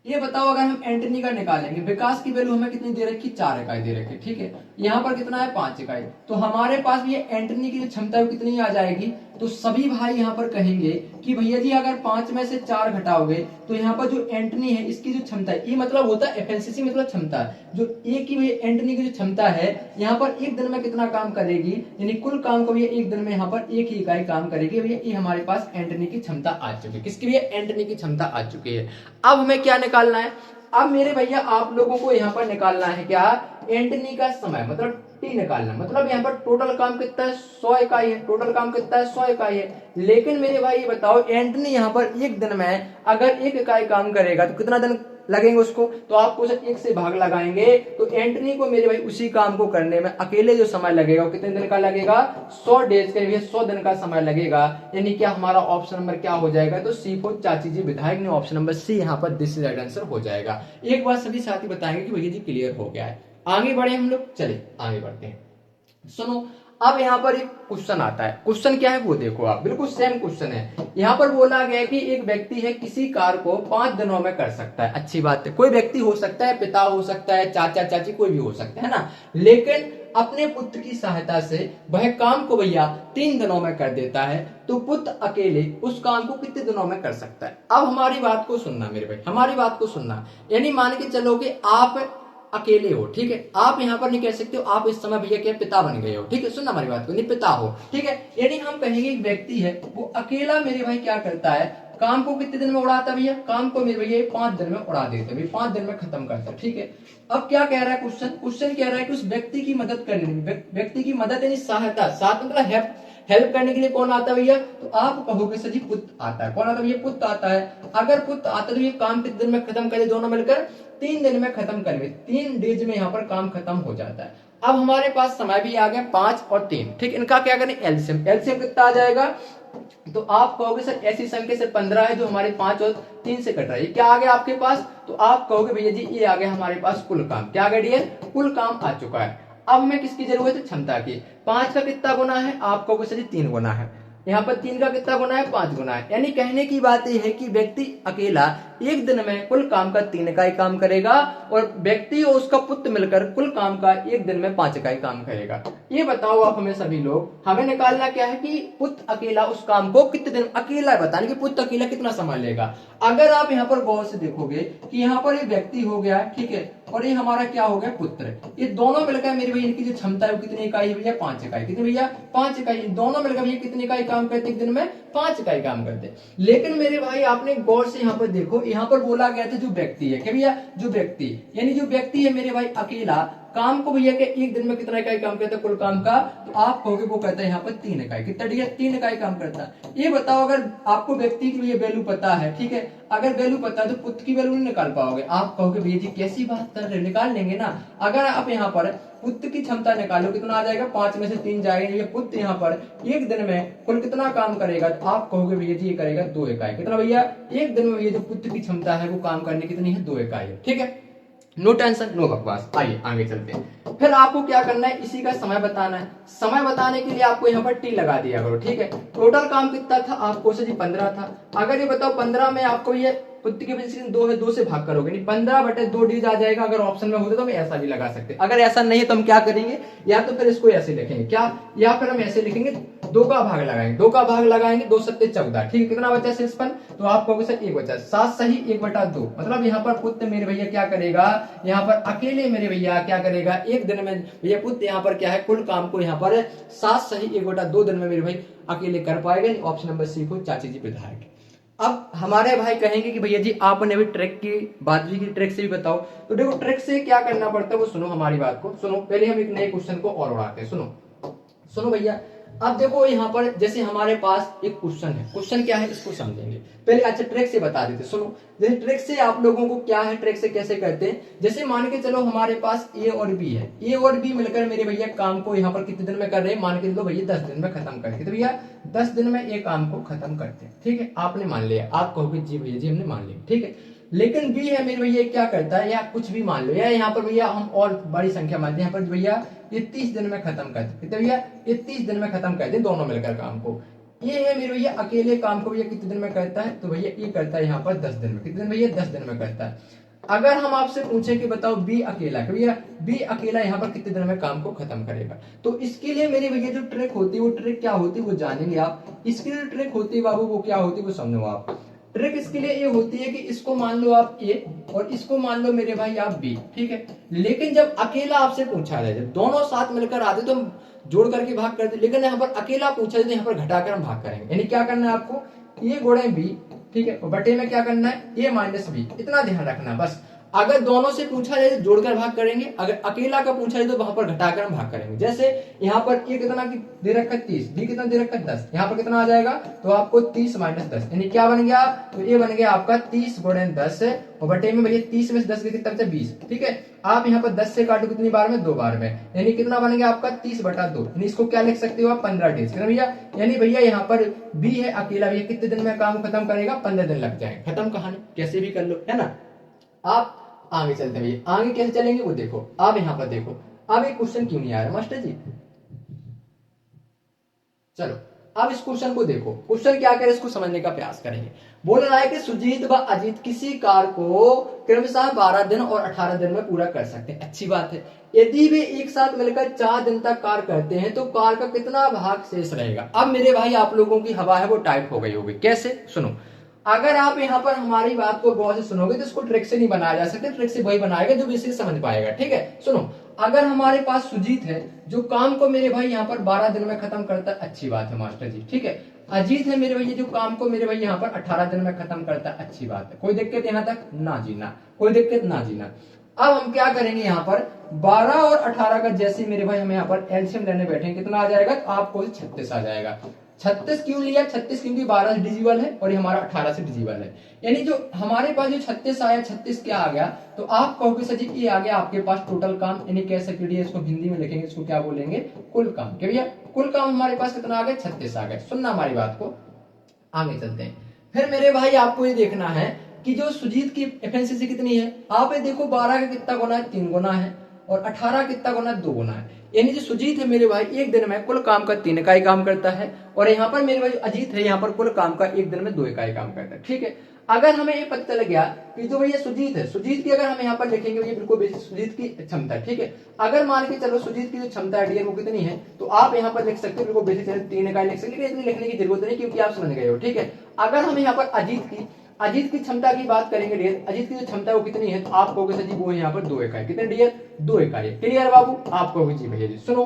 ये बताओ अगर हम एंटनी का निकालेंगे, विकास की वैल्यू हमें कितनी दे रखी, 4 इकाई दे रखी, ठीक है। यहाँ पर कितना है 5 इकाई, तो हमारे पास भी एंटनी की जो क्षमता है कितनी आ जाएगी, तो सभी भाई यहाँ पर कहेंगे कि भैया जी अगर 5 में से 4 घटाओगे तो यहाँ पर जो एंटनी है इसकी जो क्षमता है, ये मतलब होता है एफिशिएंसी मतलब क्षमता, जो एक ही एंटनी की जो क्षमता है यहाँ पर एक दिन में कितना काम करेगी, यानी कुल काम को भी एक दिन में यहाँ पर एक ही इकाई काम करेगी। भैया ये हमारे पास एंटनी की क्षमता आ चुकी है। किसकी भी एंटनी की क्षमता आ चुकी है। अब हमें क्या निकालना है, अब मेरे भैया आप लोगों को यहाँ पर निकालना है क्या, एंटनी का समय मतलब टी निकालना। मतलब यहाँ पर टोटल काम कितना है, 100 इकाई है। टोटल काम कितना है, 100 इकाई है। लेकिन मेरे भाई ये बताओ एंटनी यहाँ पर एक दिन में अगर 1 इकाई काम करेगा तो कितना दिन लगेंगे उसको, तो आपको उसे 1 से भाग लगाएंगे तो एंटनी को मेरे भाई उसी काम को करने में अकेले जो समय लगेगा वो कितने दिन का लगेगा, 100 डेज के लिए 100 दिन का समय लगेगा। यानी क्या हमारा ऑप्शन नंबर क्या हो जाएगा, तो C4 चाची जी विधायक ने ऑप्शन नंबर सी यहाँ पर दिस इज राइट आंसर हो जाएगा। एक बार सभी साथी बताएंगे कि भैया जी क्लियर हो गया है। आगे बढ़े हम लोग, चले आगे बढ़ते हैं। सुनो, अब यहाँ पर एक क्वेश्चन आता है। क्वेश्चन क्या है वो देखो आप, बिल्कुल सेम क्वेश्चन है। यहाँ पर बोला गया है कि एक व्यक्ति है किसी कार्य को 5 दिनों में कर सकता है। अच्छी बात है, कोई व्यक्ति हो सकता है, पिता हो सकता है, चाचा चाची कोई भी हो सकता है ना। लेकिन अपने पुत्र की सहायता से वह काम को भैया 3 दिनों में कर देता है, तो पुत्र अकेले उस काम को कितने दिनों में कर सकता है। अब हमारी बात को सुनना मेरे भाई, हमारी बात को सुनना। यानी मान के चलो कि आप अकेले हो, ठीक है। आप यहाँ पर नहीं कह सकते हो आप इस समय भैया के पिता बन गए हो, ठीक है। सुनना हमारी बात को, नहीं पिता हो, ठीक है। यानी हम कहेंगे एक व्यक्ति है वो अकेला मेरे भाई क्या करता है, काम को कितने दिन में उड़ाता है भैया, काम को मेरे भैया 5 दिन में उड़ा देते हैं, 5 दिन में खत्म करता है, ठीक है। अब क्या कह रहा है क्वेश्चन, क्वेश्चन कह रहा है कि उस व्यक्ति की मदद करने में, व्यक्ति की मदद यानी सहायता, साथ मतलब हेल्प करने के लिए कौन आता है भैया, तो आप कहोगे सर जी पुत्र आता है। कौन आता है भैया, पुत्र आता है। अगर पुत्र आता है तो ये काम कितने दिन में खत्म करे, दोनों मिलकर 3 दिन में खत्म करेंगे। 3 डेज में यहाँ पर काम खत्म हो जाता है। अब हमारे पास समय भी आ गया 5 और 3, ठीक। इनका क्या करें, एलसीएम। एलसीएम कितना आ जाएगा, तो आप कहोगे सर ऐसी संख्या से 15 है जो हमारे 5 और 3 से कट रहा है। क्या आ गया आपके पास, तो आप कहोगे भैया जी ये आ गया हमारे पास कुल काम। क्या आ गया डियर, कुल काम आ चुका है। अब हमें किसकी जरूरत है, क्षमता की। 5 का कितना गुना है, आप कहोगे सर 3 गुना है। यहाँ पर 3 का कितना गुना है, 5 गुना है। यानी कहने की बात यह है कि व्यक्ति अकेला एक दिन में कुल काम का 3 इकाई काम करेगा और व्यक्ति और उसका पुत्र मिलकर कुल काम का एक दिन में 5 इकाई काम करेगा। ये बताओ आप हमें सभी लोग, हमें निकालना क्या है कि पुत्र अकेला उस काम को कितने दिन अकेला बताने कि पुत्र अकेला कितना समय लेगा। अगर आप यहाँ पर गौर से देखोगे कि यहाँ पर ये व्यक्ति हो गया, ठीक है, और ये हमारा क्या हो गया पुत्र, ये दोनों मिलकर मेरे भैया इनकी जो क्षमता है वो कितनी इकाई है भैया 5 इकाई। कितनी भैया 5 इकाई। दोनों मिलकर भैया कितनी इकाई काम करते एक दिन में 5 इकाई काम करते। लेकिन मेरे भाई आपने गौर से यहाँ पर देखो, यहाँ पर बोला गया था जो व्यक्ति है, क्या भैया जो व्यक्ति, यानी जो व्यक्ति है मेरे भाई अकेला काम को भैया के एक दिन में कितना इकाई काम करता है कुल काम का, तो आप कहोगे वो कहता है यहाँ पर 3 इकाई। कितना भैया 3 इकाई काम करता है। ये बताओ अगर आपको व्यक्ति की ये वैल्यू पता है, ठीक है, अगर वैल्यू पता है तो पुत्र की वैल्यू नहीं निकाल पाओगे। आप कहोगे भैया जी कैसी बात कर रहे हो, निकाल लेंगे ना। अगर आप यहाँ पर पुत्र की क्षमता निकालो कितना आ जाएगा, 5 में से 3 जाएगा, ये पुत्र यहाँ पर एक दिन में कुल कितना काम करेगा, तो आप कहोगे भैया जी ये करेगा 2 इकाई। कितना भैया एक दिन में ये जो पुत्र की क्षमता है वो काम करने कितनी है 2 इकाई है। ठीक है, नो टेंशन नो बकवास। आइए आगे चलते हैं। फिर आपको क्या करना है, इसी का समय बताना है। समय बताने के लिए आपको यहाँ पर टी लगा दिया करो, ठीक है। टोटल काम कितना था आपको से जी 15 था। अगर ये बताओ 15 में आपको ये पुत्र की वजह से 2 है, 2 से भाग करोगे नहीं, 15/2 डी आ जाएगा। अगर ऑप्शन में होते तो हम ऐसा भी लगा सकते, अगर ऐसा नहीं है तो हम क्या करेंगे, या तो फिर इसको ऐसे लिखेंगे क्या, या फिर हम ऐसे लिखेंगे 2 का भाग लगाएंगे, 2 का भाग लगाएंगे 2 सत्ते 14, ठीक है। कितना बचा 56, तो आप कहोगे सर 1 बचा, 7 सही 1/2। मतलब यहाँ पर पुत्र मेरे भैया क्या करेगा, यहाँ पर अकेले मेरे भैया क्या करेगा एक दिन में भैया पुत्र यहाँ पर क्या है कुल काम को यहाँ पर 7 सही 1/2 दिन में मेरे भाई अकेले कर पाएगा। ऑप्शन नंबर सी को चाची जी विधायक। अब हमारे भाई कहेंगे कि भैया जी आपने भी ट्रिक की बात भी की, ट्रिक से भी बताओ। तो देखो ट्रिक से क्या करना पड़ता है वो सुनो, हमारी बात को सुनो। पहले हम एक नए क्वेश्चन को और उड़ाते हैं, सुनो भैया। अब देखो यहाँ पर जैसे हमारे पास एक क्वेश्चन है, क्वेश्चन क्या है इसको समझेंगे पहले। अच्छा ट्रिक से बता देते, सुनो। जैसे ट्रिक से आप लोगों को क्या है, ट्रिक से कैसे करते हैं, जैसे मान के चलो हमारे पास ए और बी है, ए और बी मिलकर मेरे भैया काम को यहाँ पर कितने दिन में कर रहे हैं, मान के चलो भैया 10 दिन में खत्म करते। तो भैया 10 दिन में ये काम को खत्म करते हैं, ठीक है। आपने मान लिया, आप कहोगे जी भैया जी हमने मान लिया, ठीक है। लेकिन बी है मेरे भैया क्या करता है, या कुछ भी मान लो, या यहाँ पर भैया हम और बड़ी संख्या मानते हैं, यहाँ पर भैया ये 30 दिन में खत्म करते। कितने भैया ये 30 दिन में खत्म करते हैं दोनों मिलकर काम को। ये है मेरे भैया अकेले काम को भैया कितने दिन में करता है, तो भैया ये करता है यहाँ पर 10 दिन में। कितने दिन भैया 10 दिन में करता है। अगर हम आपसे पूछे कि बताओ बी अकेला, भैया बी अकेला यहाँ पर कितने दिन में काम को खत्म करेगा, तो इसके लिए मेरे भैया जो ट्रिक होती है वो ट्रिक क्या होती है वो जानेंगे आप। इसके लिए ट्रिक होती है बाबू वो क्या होती है वो समझो आप। ट्रिक इसके लिए ये होती है कि इसको मान लो आप ए और इसको मान लो मेरे भाई आप बी, ठीक है। लेकिन जब अकेला आपसे पूछा जाए, जब दोनों साथ मिलकर आते तो हम जोड़ करके भाग करते, लेकिन यहाँ पर अकेला पूछा जाए तो यहाँ पर घटाकर हम भाग करेंगे। यानी क्या करना है आपको, ए गुणे बी, ठीक है, और बटे में क्या करना है ए माइनस बी, इतना ध्यान रखना बस। अगर दोनों से पूछा जाए तो जोड़कर भाग करेंगे, अगर अकेला का पूछा जाए तो वहां पर घटाकर हम भाग करेंगे। जैसे यहाँ पर ए कितना दे रखा है 30, बी कितना दे रखा है 10, यहाँ पर कितना आ जाएगा, तो आपको 30 माइनस 10 यानी क्या बन गया, तो ये बन गया आपका 30 गुणे 10 और बटे में भैया 30 में से 10 कितना बचा 20, ठीक है। आप यहाँ पर 10 से काटो कितनी बार में 2 बार में, यानी कितना बन गया आपका 30/2, यानी इसको क्या लिख सकते हो आप 15 डेज भैया। यानी भैया यहाँ पर बी है अकेला, भैया कितने दिन में काम खत्म करेगा, 15 दिन लग जाएंगे, खत्म कहानी, कैसे भी कर लो, है ना। आप आगे चलते हैं भैया, आगे कैसे चलेंगे वो देखो। अब यहाँ पर देखो, अब एक क्वेश्चन क्यों नहीं आ रहा मास्टर जी, चलो अब इस क्वेश्चन को देखो। क्वेश्चन क्या करे इसको समझने का प्रयास करेंगे। बोल रहा है कि सुजीत व अजीत किसी कार को क्रमशः 12 दिन और 18 दिन में पूरा कर सकते हैं। अच्छी बात है। यदि वे एक साथ मिलकर 4 दिन तक कार करते हैं तो कार का कितना भाग शेष रहेगा। अब मेरे भाई आप लोगों की हवा है वो टाइट हो गई होगी, कैसे सुनो। अगर आप यहाँ पर हमारी बात को गौर से सुनोगे तो इसको ट्रिक से नहीं बनाया जा सकता, ट्रिक से वही बनाएगा जो बेसिक समझ पाएगा, ठीक है। सुनो, अगर हमारे पास सुजीत है जो काम को मेरे भाई यहाँ पर 12 दिन में खत्म करता है, अच्छी बात है मास्टर जी, ठीक है। अजीत है मेरे भैया जो काम को मेरे भाई यहाँ पर 18 दिन में खत्म करता है, अच्छी बात है, कोई दिक्कत यहाँ तक ना जीना, कोई दिक्कत ना जीना। अब हम क्या करेंगे यहाँ पर 12 और 18 का जैसे मेरे भाई हम यहाँ पर एलसीएम लेने बैठे कितना आ जाएगा, तो आपको 36 आ जाएगा। 36 क्यों लिया, 36 क्योंकि 12 डिजिबल है और ये हमारा 18 से डिजिबल है। यानी जो हमारे पास जो 36 आया, 36 क्या आ गया, तो आप कहोगे सर जी ये आ गया आपके पास टोटल काम, यानी कह सकते इसको हिंदी में लिखेंगे, इसको क्या बोलेंगे कुल काम। क्या भैया कुल काम हमारे पास कितना आ गया 36 आ गया। सुनना हमारी बात को, आगे चलते हैं। फिर मेरे भाई आपको ये देखना है कि जो सुजीत की एफिशिएंसी कितनी है। आप ये देखो 12 का कितना गुना है, 3 गुना है, और 18 कितना गुना है, 2 गुना है। यानी जो सुजीत है मेरे भाई एक दिन में कुल काम का 3 इकाई काम करता है, और यहाँ पर मेरे भाई अजीत है यहाँ पर कुल काम का एक दिन में 2 इकाई काम करता है, ठीक है। अगर हमें ये पता चल गया कि जो भैया सुजीत है, सुजीत की अगर हम यहाँ पर लिखेंगे भैया बिल्कुल बेसिक सुजीत की क्षमता, ठीक है। अगर मान के चलो सुजीत की जो क्षमता है डियर वो कितनी है, तो आप यहाँ पर लिख सकते हो बिल्कुल बेसिक 3 इकाई लिख सकते, लेकिन इतनी लिखने की जरूरत नहीं क्योंकि आप समझ गए हो, ठीक है। अगर हम यहाँ पर अजीत की क्षमता की बात करेंगे डियर, अजीत की जो क्षमता है वो कितनी है, तो आप कहोगे सर जी वो यहाँ पर 2 इकाई, कितने डियर 2 इकाई। क्लियर बाबू, आप कहोगे जी भैया जी। सुनो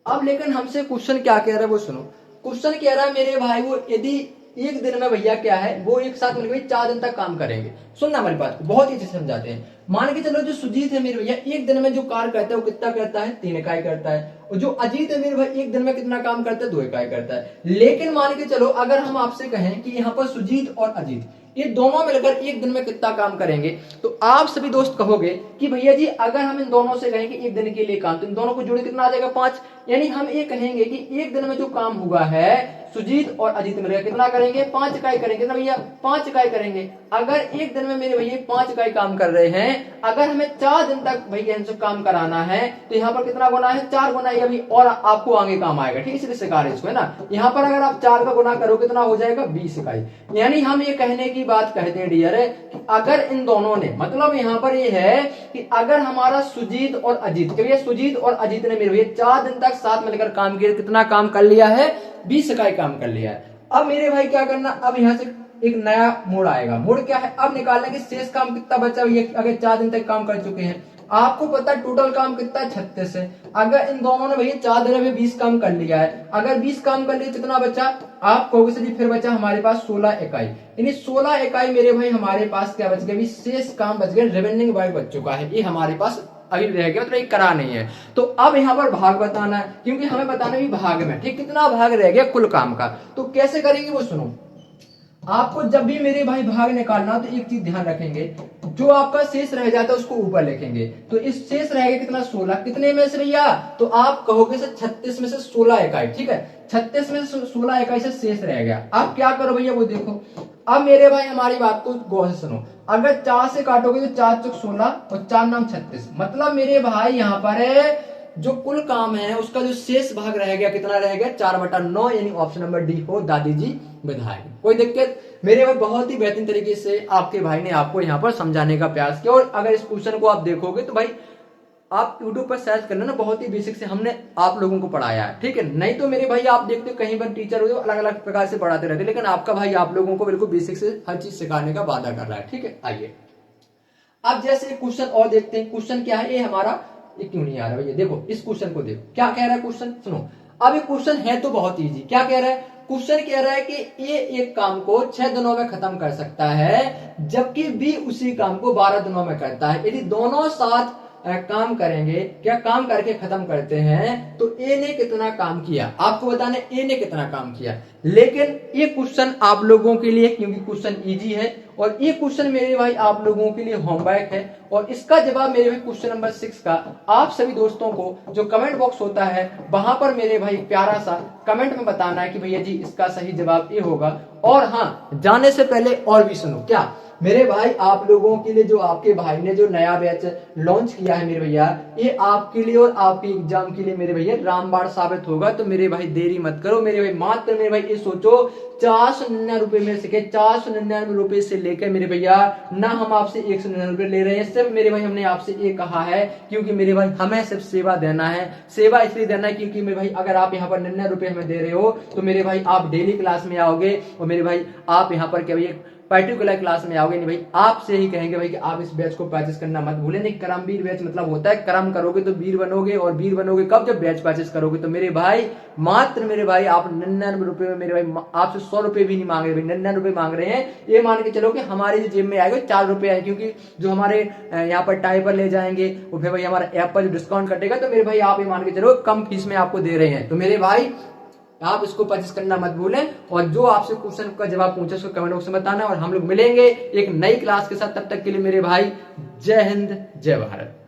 अब लेकिन हमसे क्वेश्चन क्या कह रहा है वो सुनो। क्वेश्चन कह रहा है मेरे भाई वो यदि एक दिन में भैया क्या है वो एक साथ मिलकर 4 दिन तक काम करेंगे। सुनना हमारी बात को, बहुत ही अच्छे से समझाते हैं। मान के चलो जो सुजीत है मेरे भैया एक दिन में जो कार्य करता है वो कितना करता है, 3 इकाई करता है। और जो अजीत है मेरे भाई एक दिन में कितना काम करता है, 2 इकाई करता है। लेकिन मान के चलो अगर हम आपसे कहें कि यहाँ पर सुजीत और अजीत ये दोनों मिलकर एक दिन में कितना काम करेंगे, तो आप सभी दोस्त कहोगे कि भैया जी अगर हम इन दोनों से कहेंगे एक दिन के लिए काम, तो इन दोनों को जोड़े कितना आ जाएगा 5। यानी हम ये कहेंगे कि एक दिन में जो काम हुआ है सुजीत और अजीत मिलकर कितना करेंगे, 5 इकाई करेंगे ना भैया, 5 इकाई करेंगे। अगर एक दिन में मेरे भैया 5 इकाई काम कर रहे हैं, अगर हमें 4 दिन तक भैया इनसे काम कराना है तो यहाँ पर कितना गुना है, 4 गुना अभी और आपको आगे काम आएगा, ठीक है। इसलिए सिखा रहे इसको है ना। यहाँ पर अगर आप 4 का गुना करो कितना हो जाएगा 20 इकाई। यानी हम ये कहने की बात कहते हैं डियर कि अगर इन दोनों ने मतलब यहाँ पर ये है कि अगर हमारा सुजीत और अजीत, भैया सुजीत और अजीत ने मेरे भैया 4 दिन तक साथ मिलकर काम किया, कितना काम कर लिया है, 20 इकाई काम कर लिया है। अब मेरे भाई क्या करना, अब यहाँ से एक नया मोड़ आएगा। मोड़ क्या है, अब निकालना कि शेष काम कितना बचा भैया, अगर 4 दिन तक काम कर चुके हैं। आपको पता है टोटल काम कितना है, 36 है। अगर इन दोनों ने भैया 4 दिन में 20 काम कर लिया है, अगर 20 काम कर लिया कितना बचा, आप कहोगे सर जी फिर बचा हमारे पास 16 इकाई। यानी 16 इकाई मेरे भाई हमारे पास क्या बच गया, शेष काम बच गया, रिमेनिंग वर्क बच चुका है, ये हमारे पास अभी रह गया, मतलब एक करा नहीं है। तो अब यहाँ पर भाग बताना है क्योंकि हमें बताना भी भाग में, ठीक, कितना भाग रह गया कुल काम का। तो कैसे करेंगे वो सुनो। आपको जब भी मेरे भाई भाग निकालना तो एक चीज ध्यान रखेंगे, जो आपका शेष रह जाता है उसको ऊपर लिखेंगे। तो इस शेष रहेगा कितना 16, कितने में से भैया, तो आप कहोगे सर 36 में से 16 इकाई, ठीक है। 36 में से 16 इकाई से शेष रह गया। आप क्या करो भैया वो देखो। अब मेरे भाई हमारी बात को गौर से सुनो। अगर 4 से काटोगे तो 4 चौक 16 और 4 नाम 36, मतलब मेरे भाई यहाँ पर है जो कुल काम है उसका जो शेष भाग रह गया कितना रह गया, 4/9। यानी ऑप्शन नंबर डी हो दादी जी विधायक। कोई दिक्कत मेरे भाई, बहुत ही बेहतरीन तरीके से आपके भाई ने आपको यहाँ पर समझाने का प्रयास किया। और अगर इस क्वेश्चन को आप देखोगे तो भाई आप YouTube पर सर्च कर लेना, बहुत ही बेसिक से हमने आप लोगों को पढ़ाया है, ठीक है। नहीं तो मेरे भाई आप देखते हो कहीं पर टीचर हो अलग अलग प्रकार से पढ़ाते रहते, लेकिन आपका भाई आप लोगों को बिल्कुल बेसिक से हर चीज सिखाने का वादा कर रहा है, ठीक है। आइए अब जैसे क्वेश्चन और देखते हैं। क्वेश्चन क्या है, ये हमारा ये क्यों नहीं आ रहा भैया, देखो इस क्वेश्चन को देखो क्या कह रहा है क्वेश्चन, सुनो। अब ये क्वेश्चन है तो बहुत इजी, क्या कह रहा है क्वेश्चन, कह रहा है कि ये एक काम को 6 दिनों में खत्म कर सकता है, जबकि बी उसी काम को 12 दिनों में करता है। यदि दोनों साथ काम करेंगे, क्या काम करके खत्म करते हैं, तो ए ने कितना काम किया, आपको बताना ए ने कितना काम किया। लेकिन ये क्वेश्चन आप लोगों के लिए, क्योंकि क्वेश्चन इजी है, और ये क्वेश्चन मेरे भाई आप लोगों के लिए होमवर्क है, और इसका जवाब मेरे भाई क्वेश्चन नंबर 6 का आप सभी दोस्तों को जो कमेंट बॉक्स होता है वहां पर मेरे भाई प्यारा सा कमेंट में बताना है कि भैया जी इसका सही जवाब ये होगा। और हाँ, जाने से पहले और भी सुनो, क्या मेरे भाई आप लोगों के लिए जो आपके भाई ने जो नया बैच लॉन्च किया है मेरे भैया, ये आपके लिए और आपके एग्जाम के लिए मेरे भैया रामबाण साबित होगा। तो मेरे भाई देरी मत करो मेरे भाई, मात्र मेरे भाई ये सोचो 499 रुपए में से 499 रुपए से लेकर मेरे भैया ना हम आपसे 199 रुपए ले रहे हैं, सिर्फ मेरे भाई हमने आपसे ये कहा है क्योंकि मेरे भाई हमें सिर्फ सेवा देना है। सेवा इसलिए देना है क्योंकि मेरे भाई अगर आप यहाँ पर 99 रुपए हमें दे रहे हो तो मेरे भाई आप डेली क्लास में आओगे, और मेरे भाई आप यहाँ पर क्या भैया पर्टिकुलर क्लास में आओगे नहीं भाई, आपसे ही कहेंगे भाई कि आप इस बैच को परचेस करना मत भूलें। नहीं, कर्मवीर बैच मतलब होता है कर्म करोगे तो वीर बनोगे, और वीर बनोगे कब, जब बैच परचेस करोगे। तो मेरे भाई मात्र मेरे भाई आप 99 रुपए में मेरे भाई आपसे 100 रुपए भी नहीं मांग रहे, 99 रुपए मांग रहे हैं। ये मान के चलो कि हमारे जो जेब में आएगा 4 रुपए आए, क्योंकि जो हमारे यहाँ पर टाई पर ले जाएंगे वो फिर भाई हमारा ऐप पर जो डिस्काउंट कटेगा, तो मेरे भाई आप ये मान के चलो कम फीस में आपको दे रहे हैं। तो मेरे भाई आप इसको परचेस करना मत भूलें, और जो आपसे क्वेश्चन का जवाब पूछे उसको कमेंट बॉक्स में बताना, और हम लोग मिलेंगे एक नई क्लास के साथ। तब तक के लिए मेरे भाई जय हिंद जय भारत।